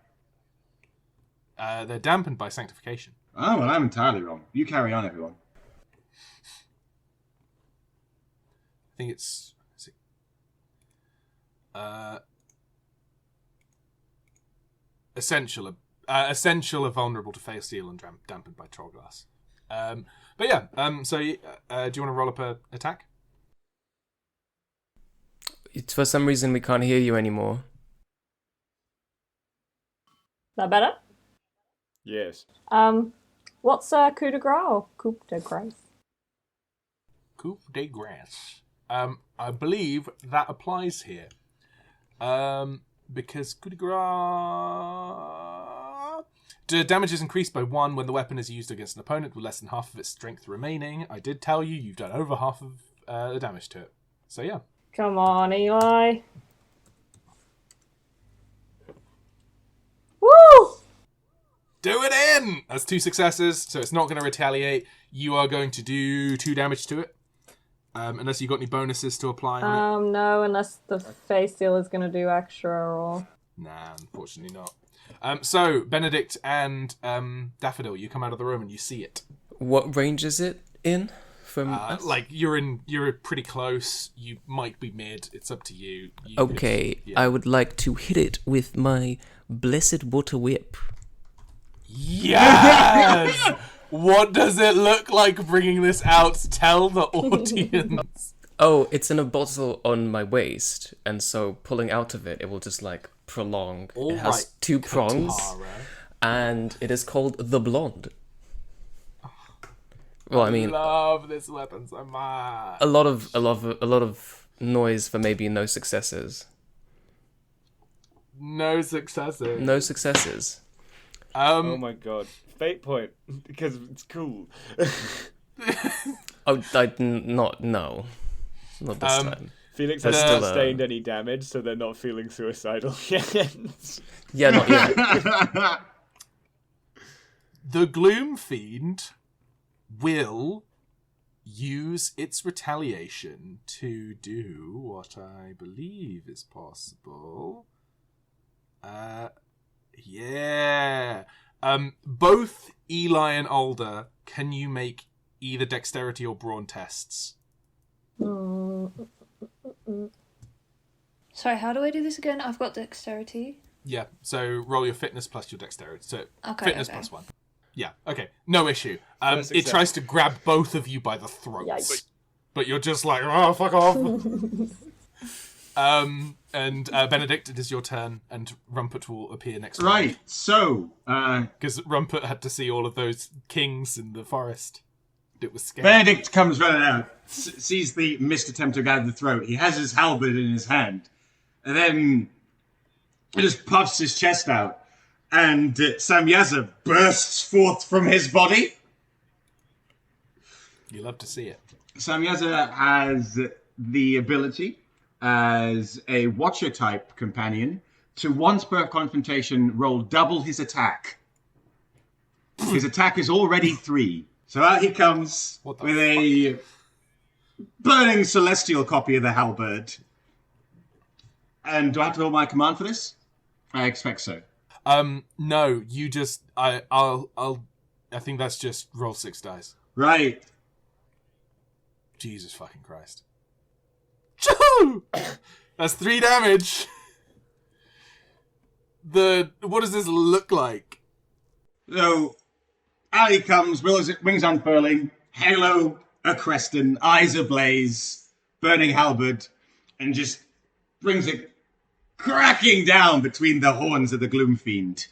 They're dampened by sanctification. Oh, well, I'm entirely wrong. You carry on, everyone. I think it's... Essential are vulnerable to face steel and dampened by Trollglass. But yeah, so do you want to roll up a attack? It's for some reason we can't hear you anymore. That better? Yes. What's coup de grace or coup de grace? Coup de grace. I believe that applies here. Because coup de grace... The damage is increased by 1 when the weapon is used against an opponent with less than half of its strength remaining. I did tell you, you've done over half of the damage to it. So yeah. Come on, Eli. Woo! Do it in! That's 2 successes, so it's not going to retaliate. You are going to do 2 damage to it. Unless you've got any bonuses to apply on it. No, unless the face steel is going to do extra or... Nah, unfortunately not. So, Benedict and Daffodil, you come out of the room and you see it. What range is it in from us? Like, you're pretty close. You might be mid. It's up to you. Okay, I would like to hit it with my blessed water whip. Yes! What does it look like bringing this out? Tell the audience. Oh, it's in a bottle on my waist, and so pulling out of it, it will just like prolong. All it has right, 2 prongs, Katara. and it is called the Blonde. Well, I mean, Love this weapon so much. a lot of noise for maybe no successes. No successes. No successes. Oh my god. Fate point. Because it's cool. Oh, no. Not this time. Felix That's hasn't still, sustained any damage, so they're not feeling suicidal yet. Yeah, not yet. The Gloom Fiend will use its retaliation to do what I believe is possible. Yeah. Both Eli and Alder, can you make either dexterity or brawn tests? Sorry, how do I do this again? I've got dexterity. Yeah, so roll your fitness plus your dexterity. So Okay, fitness okay. plus 1. Yeah, okay. No issue. First It success. tries to grab both of you by the throats. Yikes. But you're just like, oh, fuck off. And Benedict, it is your turn, and Rumput will appear next round. Right, so, Because Rumput had to see all of those kings in the forest. It was scary. Benedict comes running out, sees the missed attempt to grab the throat. He has his halberd in his hand. And then he just puffs his chest out. And Samyaza bursts forth from his body. You love to see it. Samyaza has the ability, as a Watcher type companion, to once per confrontation roll double his attack. His attack is already 3. So out he comes What the with a burning celestial copy of the halberd. And do I have to roll my command for this? I expect so. No, you just I think that's just roll 6 dice. Right. Jesus fucking Christ. Choo! That's 3 damage. What does this look like? So, out he comes, wings unfurling, halo a-cresting, eyes ablaze, burning halberd, and just brings it cracking down between the horns of the Gloom Fiend.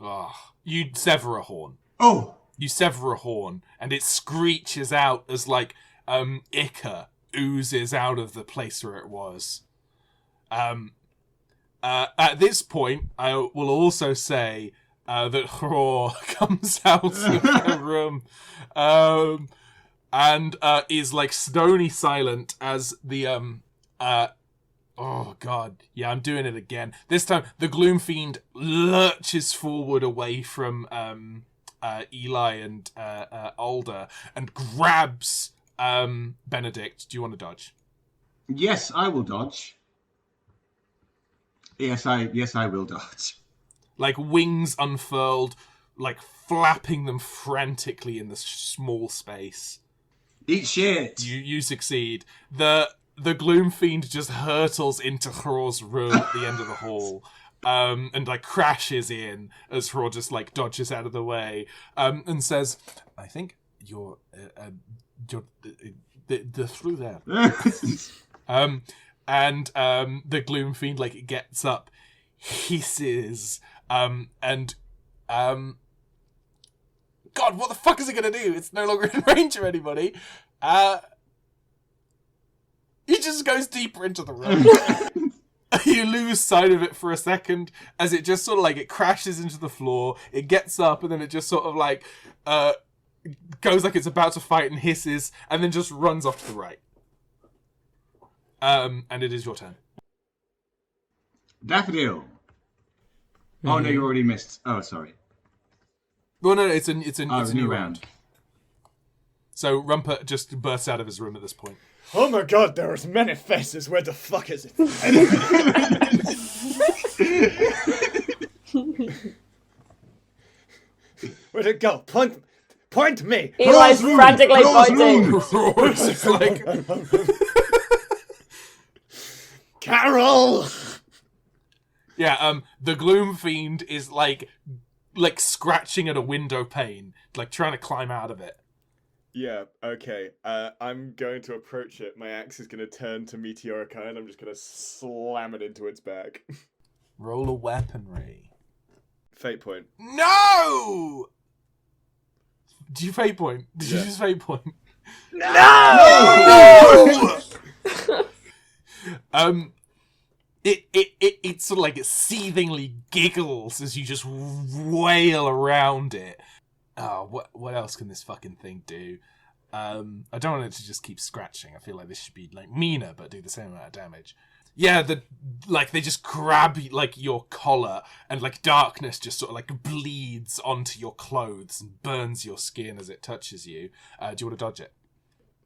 Oh, you sever a horn. Oh! You sever a horn, and it screeches out as, like, ichor oozes out of the place where it was. At this point, I will also say that Hror comes out of the room and is, like, stony silent as the... oh, God. Yeah, I'm doing it again. This time, the Gloom Fiend lurches forward away from Eli and Alder and grabs Benedict. Do you want to dodge? Yes, I will dodge. Yes, I will dodge. Like, wings unfurled, like, flapping them frantically in this small space. Eat shit. You succeed. The Gloom Fiend just hurtles into Hror's room at the end of the hall, and like crashes in as Hror just like dodges out of the way, and says, "I think you're through there." And the Gloom Fiend like gets up, hisses, and God, what the fuck is it gonna do? It's no longer in range of anybody. He just goes deeper into the room. You lose sight of it for a second as it just sort of like it crashes into the floor. It gets up and then it just sort of like goes like it's about to fight and hisses and then just runs off to the right. And it is your turn. Daffodil. Mm-hmm. Oh no, you already missed. Oh, sorry. Well, no, it's a new round. round. So Rumpert just bursts out of his room at this point. Oh my god, there are many faces. Where the fuck is it? Where'd it go? Point me. Eli's frantically pointing. It's like Carol. Yeah, the Gloom Fiend is like scratching at a window pane, like trying to climb out of it. Yeah, okay. I'm going to approach it. My axe is going to turn to Meteoric Eye and I'm just going to slam it into its back. Roll a weaponry. Fate point. No! Did you fate point? Did you just fate point? No! It sort of like it seethingly giggles as you just wail around it. Oh, what else can this fucking thing do? I don't want it to just keep scratching. I feel like this should be like meaner, but do the same amount of damage. Yeah, they just grab like your collar, and like darkness just sort of like bleeds onto your clothes and burns your skin as it touches you. Do you want to dodge it?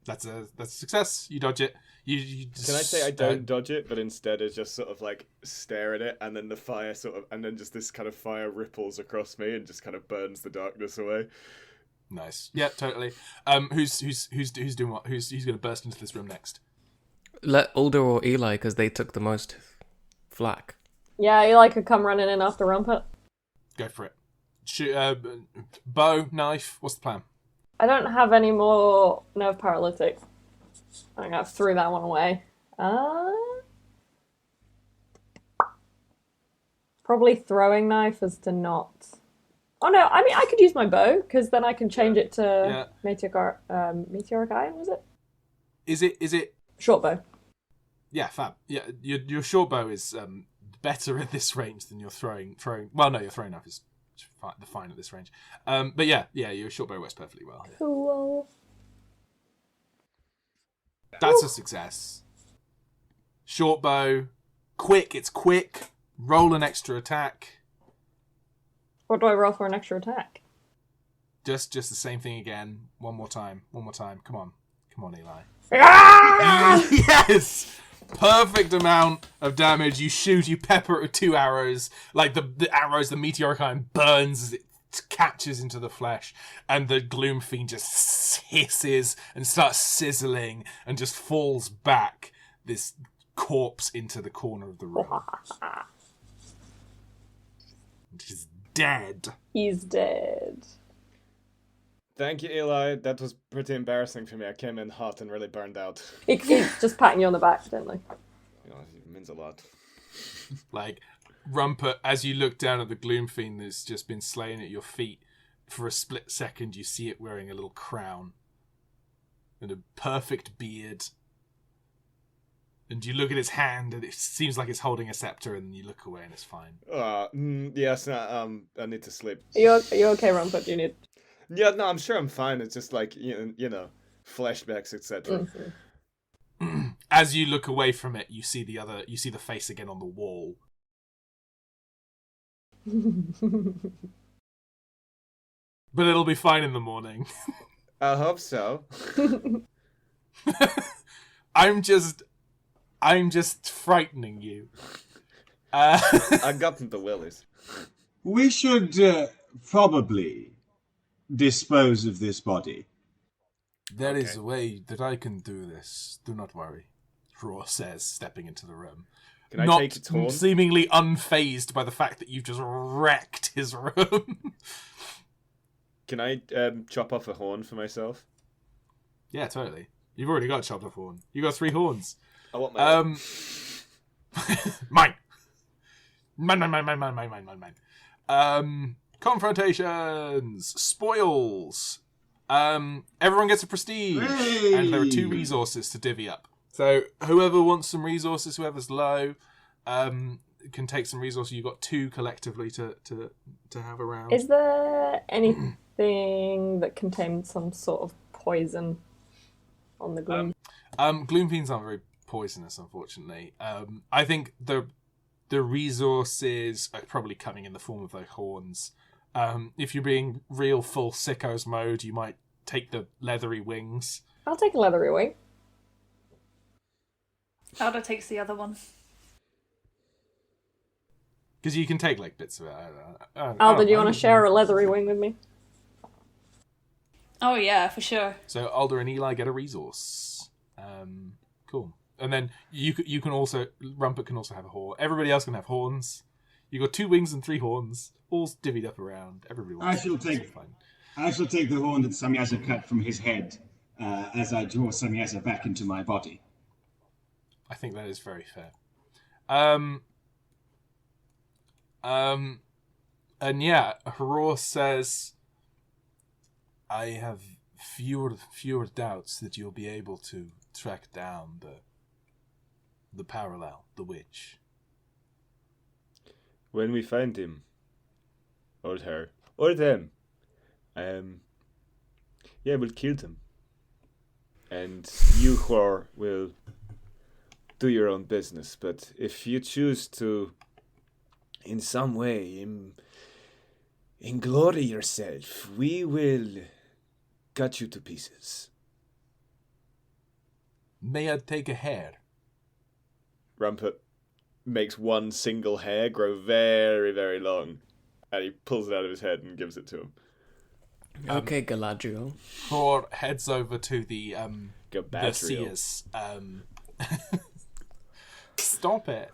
That's a success. You dodge it. You just, Can I say I don't dodge it, but instead I just sort of like stare at it, and then the fire and then just this kind of fire ripples across me and just kind of burns the darkness away. Nice. Yeah, totally. Who's doing what? Who's going to burst into this room next? Let Alder or Eli, because they took the most flack. Yeah, Eli could come running in after Rumpert. Go for it. Shoot, bow, knife. What's the plan? I don't have any more nerve paralytic. I think I threw that one away. Probably throwing knife as to not... Oh no, I mean, I could use my bow, because then I can change it to Meteoric Eye, was it? Is it... Short bow. Yeah, fab. Yeah, your short bow is better at this range than your throwing... Well, no, your throwing knife is fine at this range. But yeah, your short bow works perfectly well. Yeah. Cool. That's a success. Short bow. Quick, it's quick. Roll an extra attack. What do I roll for an extra attack? Just the same thing again. One more time. Come on, Eli. Ah! Yes! perfect amount of damage. You shoot, you pepper it with 2 arrows. Like the arrows, the meteoric iron burns as it catches into the flesh, and the Gloom Fiend just hisses and starts sizzling and just falls back, this corpse into the corner of the room. He's dead. He's dead. Thank you, Eli. That was pretty embarrassing for me. I came in hot and really burned out. It's just patting you on the back gently. You know, it means a lot. Like, Rumpert, as you look down at the Gloom Fiend that's just been slain at your feet, for a split second you see it wearing a little crown and a perfect beard. And you look at its hand and it seems like it's holding a scepter, and you look away and it's fine. Yes, I need to sleep. Are you okay, Rumpert? Do you need... Yeah, no, I'm sure I'm fine. It's just like, you know, flashbacks, etc. Mm-hmm. As you look away from it, you see the face again on the wall. But it'll be fine in the morning. I hope so. I'm just frightening you. I got the willies. We should probably dispose of this body. There is a way that I can do this. Do not worry, Roar says, stepping into the room. Can I Not take its horn? seemingly unfazed by the fact that you've just wrecked his room. Can I chop off a horn for myself? Yeah, totally. You've already got a chopped off horn. You got 3 horns. I want my... Mine. Mine. Confrontations. Spoils. Everyone gets a prestige. Hey! And there are 2 resources to divvy up. So whoever wants some resources, whoever's low, can take some resources. You've got 2 collectively to have around. Is there anything that contains some sort of poison on the Gloom? Gloom Fiends aren't very poisonous, unfortunately. I think the resources are probably coming in the form of those horns. If you're being real full sickos mode, you might take the leathery wings. I'll take a leathery wing. Aldo takes the other one. Because you can take like bits of it. Aldo, do you want to share a leathery wing with me? Oh yeah, for sure. So Alder and Eli get a resource. Cool. And then you can also, Rumpert can also have a horn. Everybody else can have horns. You got 2 wings and 3 horns, all divvied up around. Everybody wants I shall take the horn that Samyaza cut from his head as I draw Samyaza back into my body. I think that is very fair. And yeah, Haror says, I have fewer doubts that you'll be able to track down the parallel, the witch. When we find him, or her, or them, we'll kill them. And you, Hor, will do your own business. But if you choose to, in some way, inglory yourself, we will cut you to pieces. May I take a hair? Rumpert makes one single hair grow very, very long, and he pulls it out of his head and gives it to him. Okay, Galadriel. Thor heads over to the Galadriel. seers. Stop it.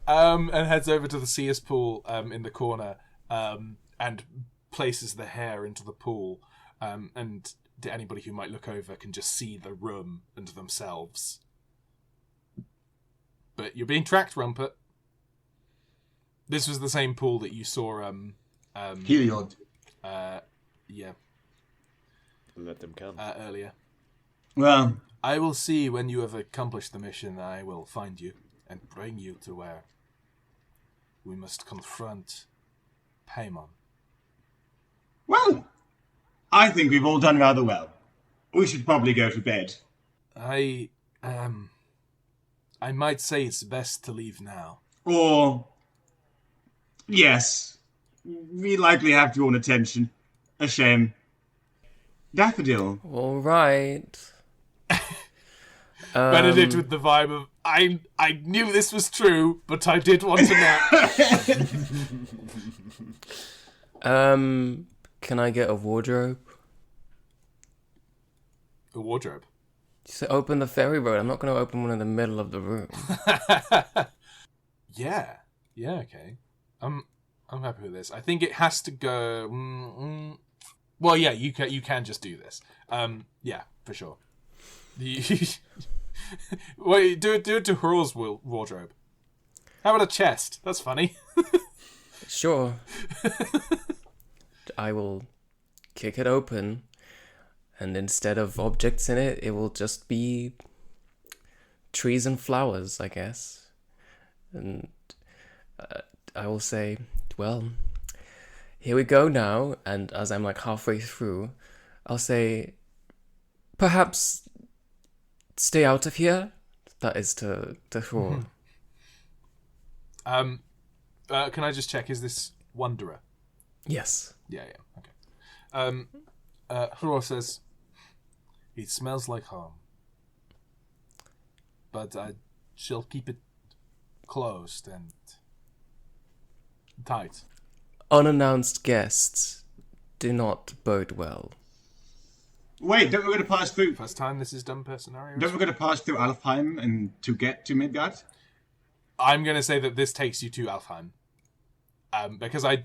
And heads over to the seers pool in the corner and places the hair into the pool. And anybody who might look over can just see the room and themselves. But you're being tracked, Rumpert. This was the same pool that you saw. Heliod. Yeah. Let them come. Earlier. Well, I will see when you have accomplished the mission. I will find you and bring you to where we must confront Paimon. Well, I think we've all done rather well. We should probably go to bed. I might say it's best to leave now. Or, yes, we likely have drawn attention. A shame. Daffodil. All right. Benedict with the vibe of, I knew this was true, but I did want to nap. Can I get a wardrobe? A wardrobe? So open the ferry road. I'm not going to open one in the middle of the room. Yeah, okay. I'm happy with this. I think it has to go. Well, yeah, you can just do this. Yeah, for sure. Wait, do it to Hurl's wardrobe. How about a chest? That's funny. Sure. I will kick it open, and instead of objects in it, it will just be trees and flowers, I guess. And I will say, well, here we go now. And as I'm like halfway through, I'll say, perhaps stay out of here. That is to Thor. Can I just check? Is this Wanderer? Yes. Yeah. Okay. Thor says, "It smells like home, but I shall keep it closed and tight." Unannounced guests do not bode well. Wait, don't we going to pass through? First time this is done per scenario. Don't we going to pass through Alfheim and to get to Midgard? I'm going to say that this takes you to Alfheim. Because I'm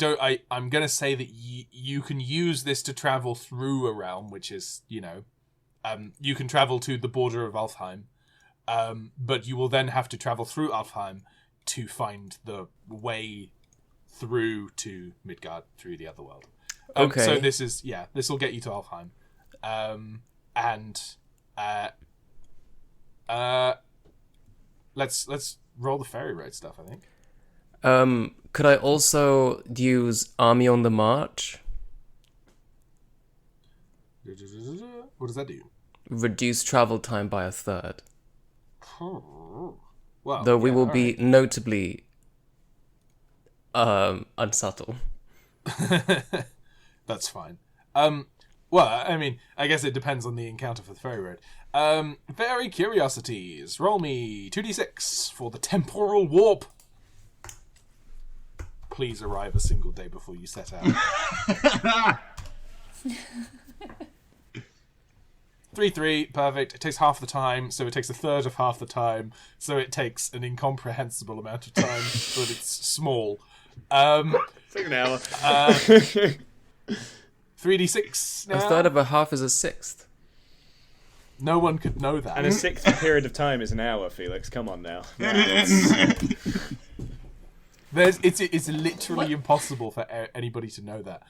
going to say that you can use this to travel through a realm, which is, you can travel to the border of Alfheim, but you will then have to travel through Alfheim to find the way through to Midgard, through the other world. Okay. So this will get you to Alfheim. Let's roll the ferry road stuff, I think. Could I also use Army on the March? What does that do? Reduce travel time by a third. Well, Though we will be right. notably unsubtle. That's fine. Well, I mean, I guess it depends on the encounter for the ferry road. Fairy curiosities. Roll me 2d6 for the temporal warp. Please arrive a single day before you set out. 3, perfect. It takes half the time, so it takes a third of half the time, so it takes an incomprehensible amount of time, but it's small. It's like an hour. 3d6 now. A third of a half is a sixth. No one could know that. And a sixth period of time is an hour, Felix. Come on now. It's literally impossible for anybody to know that.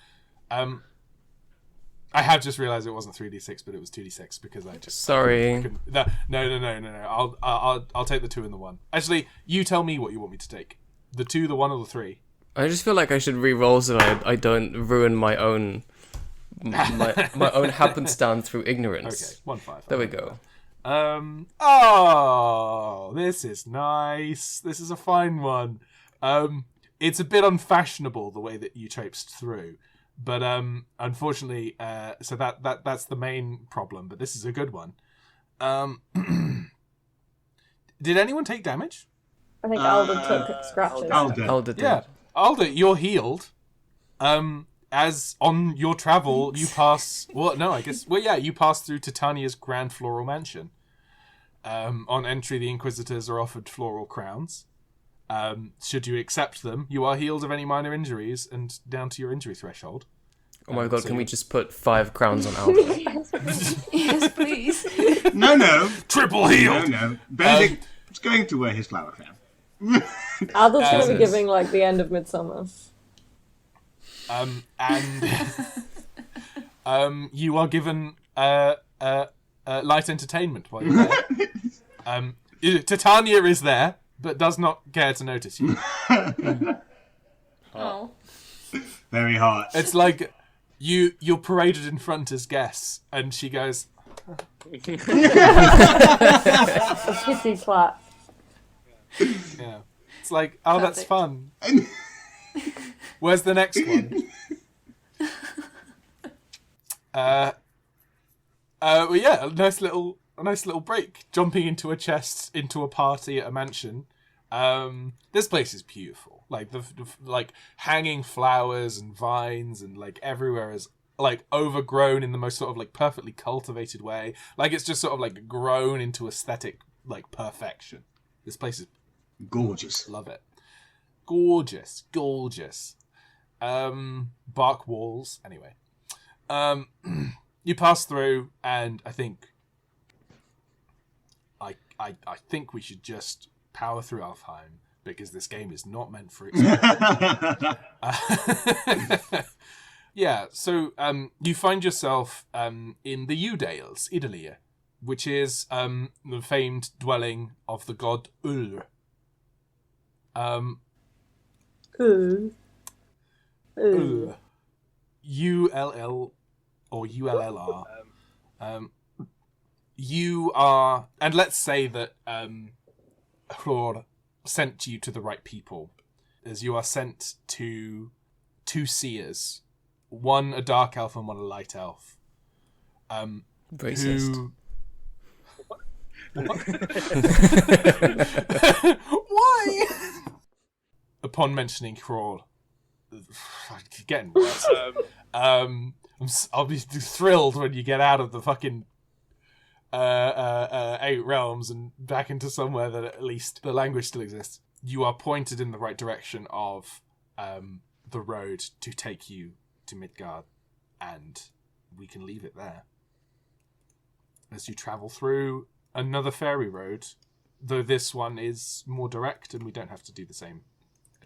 I have just realised it wasn't 3d6, but it was 2d6 because I just... Sorry. No. I'll take the 2 and the 1. Actually, you tell me what you want me to take. The 2, the 1, or the 3? I just feel like I should re-roll so I don't ruin my own my own happenstance through ignorance. Okay, 1-5. There we go. Oh, this is nice. This is a fine one. It's a bit unfashionable the way that you traipsed through, but unfortunately, so that's the main problem. But this is a good one. Did anyone take damage? I think Alden took scratches. Alder did. Yeah, Alder, you're healed. As on your travel, you pass. You pass through Titania's Grand Floral Mansion. On entry, the Inquisitors are offered floral crowns. Should you accept them, you are healed of any minor injuries and down to your injury threshold. Oh my god, can we just put 5 crowns on Alder? Yes, please. No. Triple healed! No. Benedict is going to wear his flower crown. Alden's going to be giving, like, the end of Midsummer. You are given light entertainment while you're there. Titania is there, but does not care to notice you. Oh. Very hot. It's like you're paraded in front as guests, and she goes, A pity clap. yeah. It's like, oh, that's Perfect. fun. Where's the next one? Well, yeah, a nice little a nice little break, jumping into a chest, into a party at a mansion. This place is beautiful. Like the like hanging flowers and vines and like everywhere is like overgrown in the most sort of like perfectly cultivated way. Like it's just sort of like grown into aesthetic like perfection. This place is gorgeous. Love it. Gorgeous. Bark walls. Anyway, you pass through, and I think we should just power through Alfheim because this game is not meant for experience. Yeah, so you find yourself in the Udales, Italy, which is the famed dwelling of the god Ull. Ull. ULL or ULLR. You are, and let's say that Hror sent you to the right people, as you are sent to two seers, one a dark elf and one a light elf. Racist. Why? Upon mentioning Hror, getting worse. I'll be thrilled when you get out of the fucking 8 realms and back into somewhere that at least the language still exists. You are pointed in the right direction of the road to take you to Midgard, and we can leave it there. As you travel through another fairy road, though this one is more direct and we don't have to do the same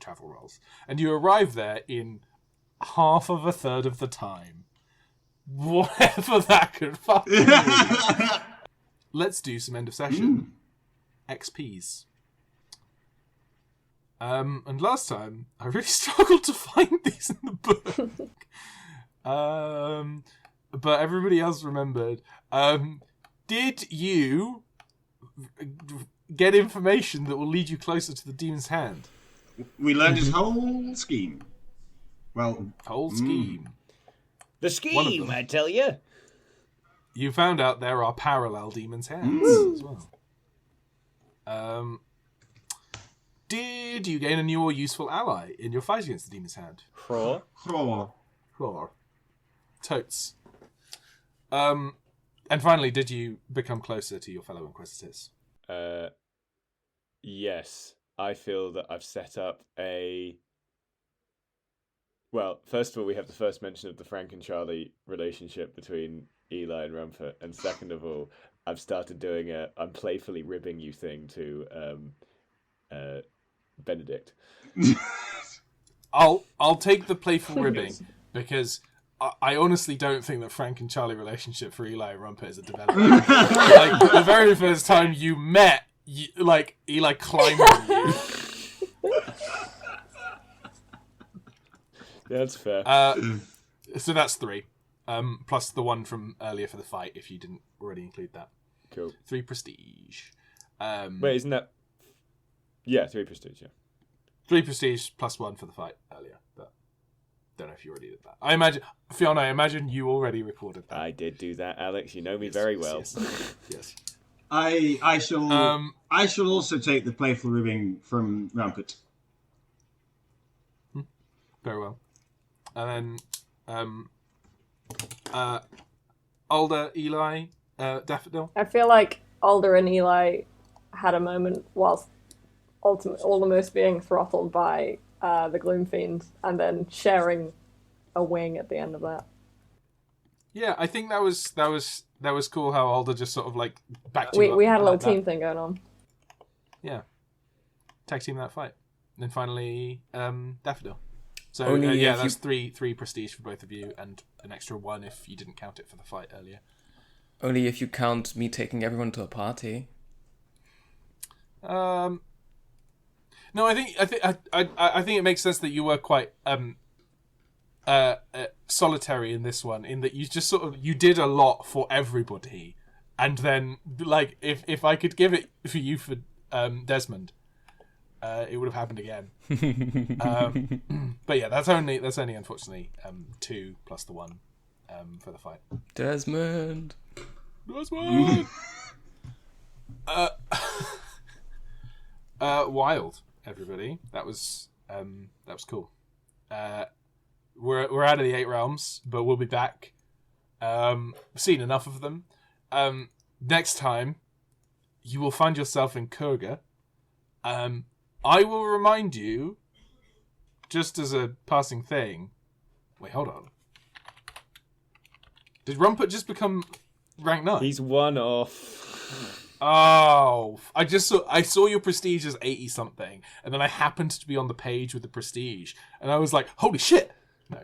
travel rolls. And you arrive there in half of a third of the time. Whatever that could fucking mean. Let's do some end of session XPs. And last time, I really struggled to find these in the book. But everybody else remembered. Did you get information that will lead you closer to the demon's hand? We learned his whole scheme. Well, whole scheme. The scheme, I tell you. You found out there are parallel demon's hands as well. Did you gain a new or useful ally in your fight against the demon's hand? Hror. Totes. And finally, did you become closer to your fellow Inquisitors? Yes. I feel that I've set up a... Well, first of all, we have the first mention of the Frank and Charlie relationship between Eli and Rumford, and second of all, I've started doing I'm playfully ribbing you thing to Benedict. I'll take the playful ribbing because I honestly don't think that Frank and Charlie relationship for Eli and Rumford is a development. Like the very first time you met, Eli climbed on you. Yeah, that's fair. So that's 3. Plus the one from earlier for the fight, if you didn't already include that. Cool. 3 prestige. Wait, isn't that... Yeah, 3 prestige, yeah. 3 prestige plus 1 for the fight earlier, but don't know if you already did that. I imagine, Fiona, I imagine you already recorded that. I did do that, Alex. You know me very well. Yes. I shall also take the playful ribbing from Rampart. Very well. And then Alder, Eli, Daffodil. I feel like Alder and Eli had a moment whilst almost being throttled by the Gloom Fiend, and then sharing a wing at the end of that. Yeah, I think that was cool how Alder just sort of like backed you up. We had a little like team thing going on. Yeah. Tag team that fight. And then finally, Daffodil. So Only that's 3 prestige for both of you, and an extra 1 if you didn't count it for the fight earlier. Only if you count me taking everyone to a party. No, I think it makes sense that you were quite solitary in this one, in that you just sort of you did a lot for everybody, and then like if I could give it for you for Desmond, it would have happened again. But yeah, that's only unfortunately 2 plus the 1 for the fight. Desmond. Wild, everybody. That was cool. We're out of the 8 realms, but we'll be back. We've seen enough of them. Next time, you will find yourself in Kurga. I will remind you, just as a passing thing. Wait, hold on. Did Rumput just become rank 9? He's one off. Oh, I saw your prestige as 80 something, and then I happened to be on the page with the prestige, and I was like, holy shit! No,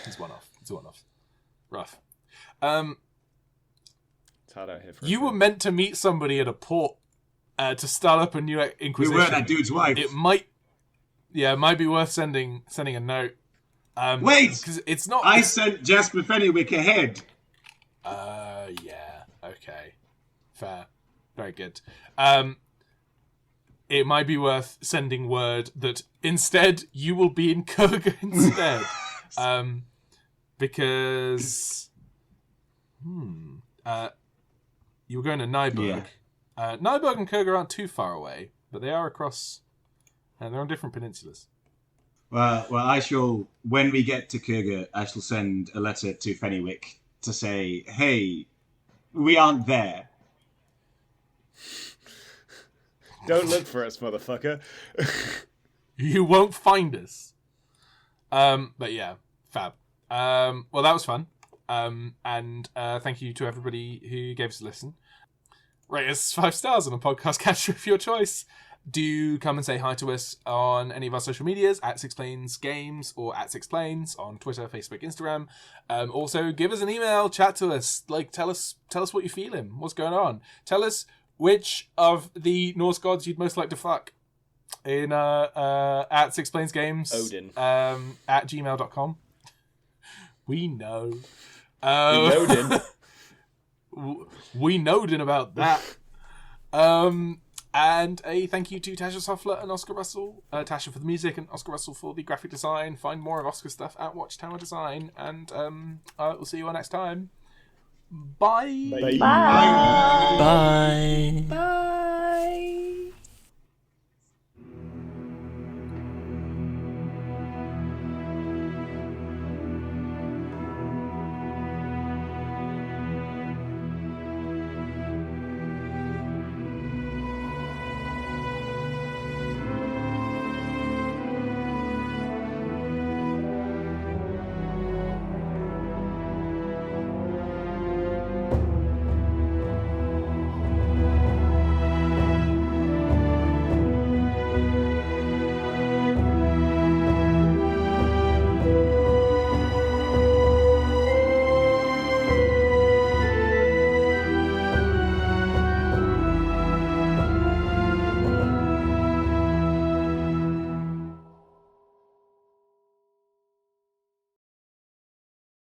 he's one off. It's one off. Rough. It's hard out here for You were meant to meet somebody at a port to start up a new Inquisition. We were that dude's wife. It might be worth sending a note. Wait! Because it's not. I sent Jasper Fennywick ahead. Yeah. Okay. Fair. Very good. It might be worth sending word that instead you will be in Kurga instead. Because you were going to Nyberg. Yeah. Nyberg and Kurga aren't too far away, but they are across, and they're on different peninsulas. Well, I shall, when we get to Kurga, I shall send a letter to Fennywick to say, hey, we aren't there. Don't look for us, motherfucker. You won't find us. But yeah, fab. Well, that was fun. And thank you to everybody who gave us a listen. Rate us 5 stars on a podcast catcher of your choice. Do come and say hi to us on any of our social medias, at Sixplanes Games or at Sixplanes on Twitter, Facebook, Instagram. Also, give us an email, chat to us. Like, tell us what you're feeling, what's going on. Tell us which of the Norse gods you'd most like to fuck in at Sixplanes Games. Odin. At gmail.com. We know. We knowed about that. And a thank you to Tasha Sofla and Oscar Russell. Tasha for the music and Oscar Russell for the graphic design. Find more of Oscar's stuff at Watchtower Design. And we'll see you all next time. Bye. Bye. Bye. Bye.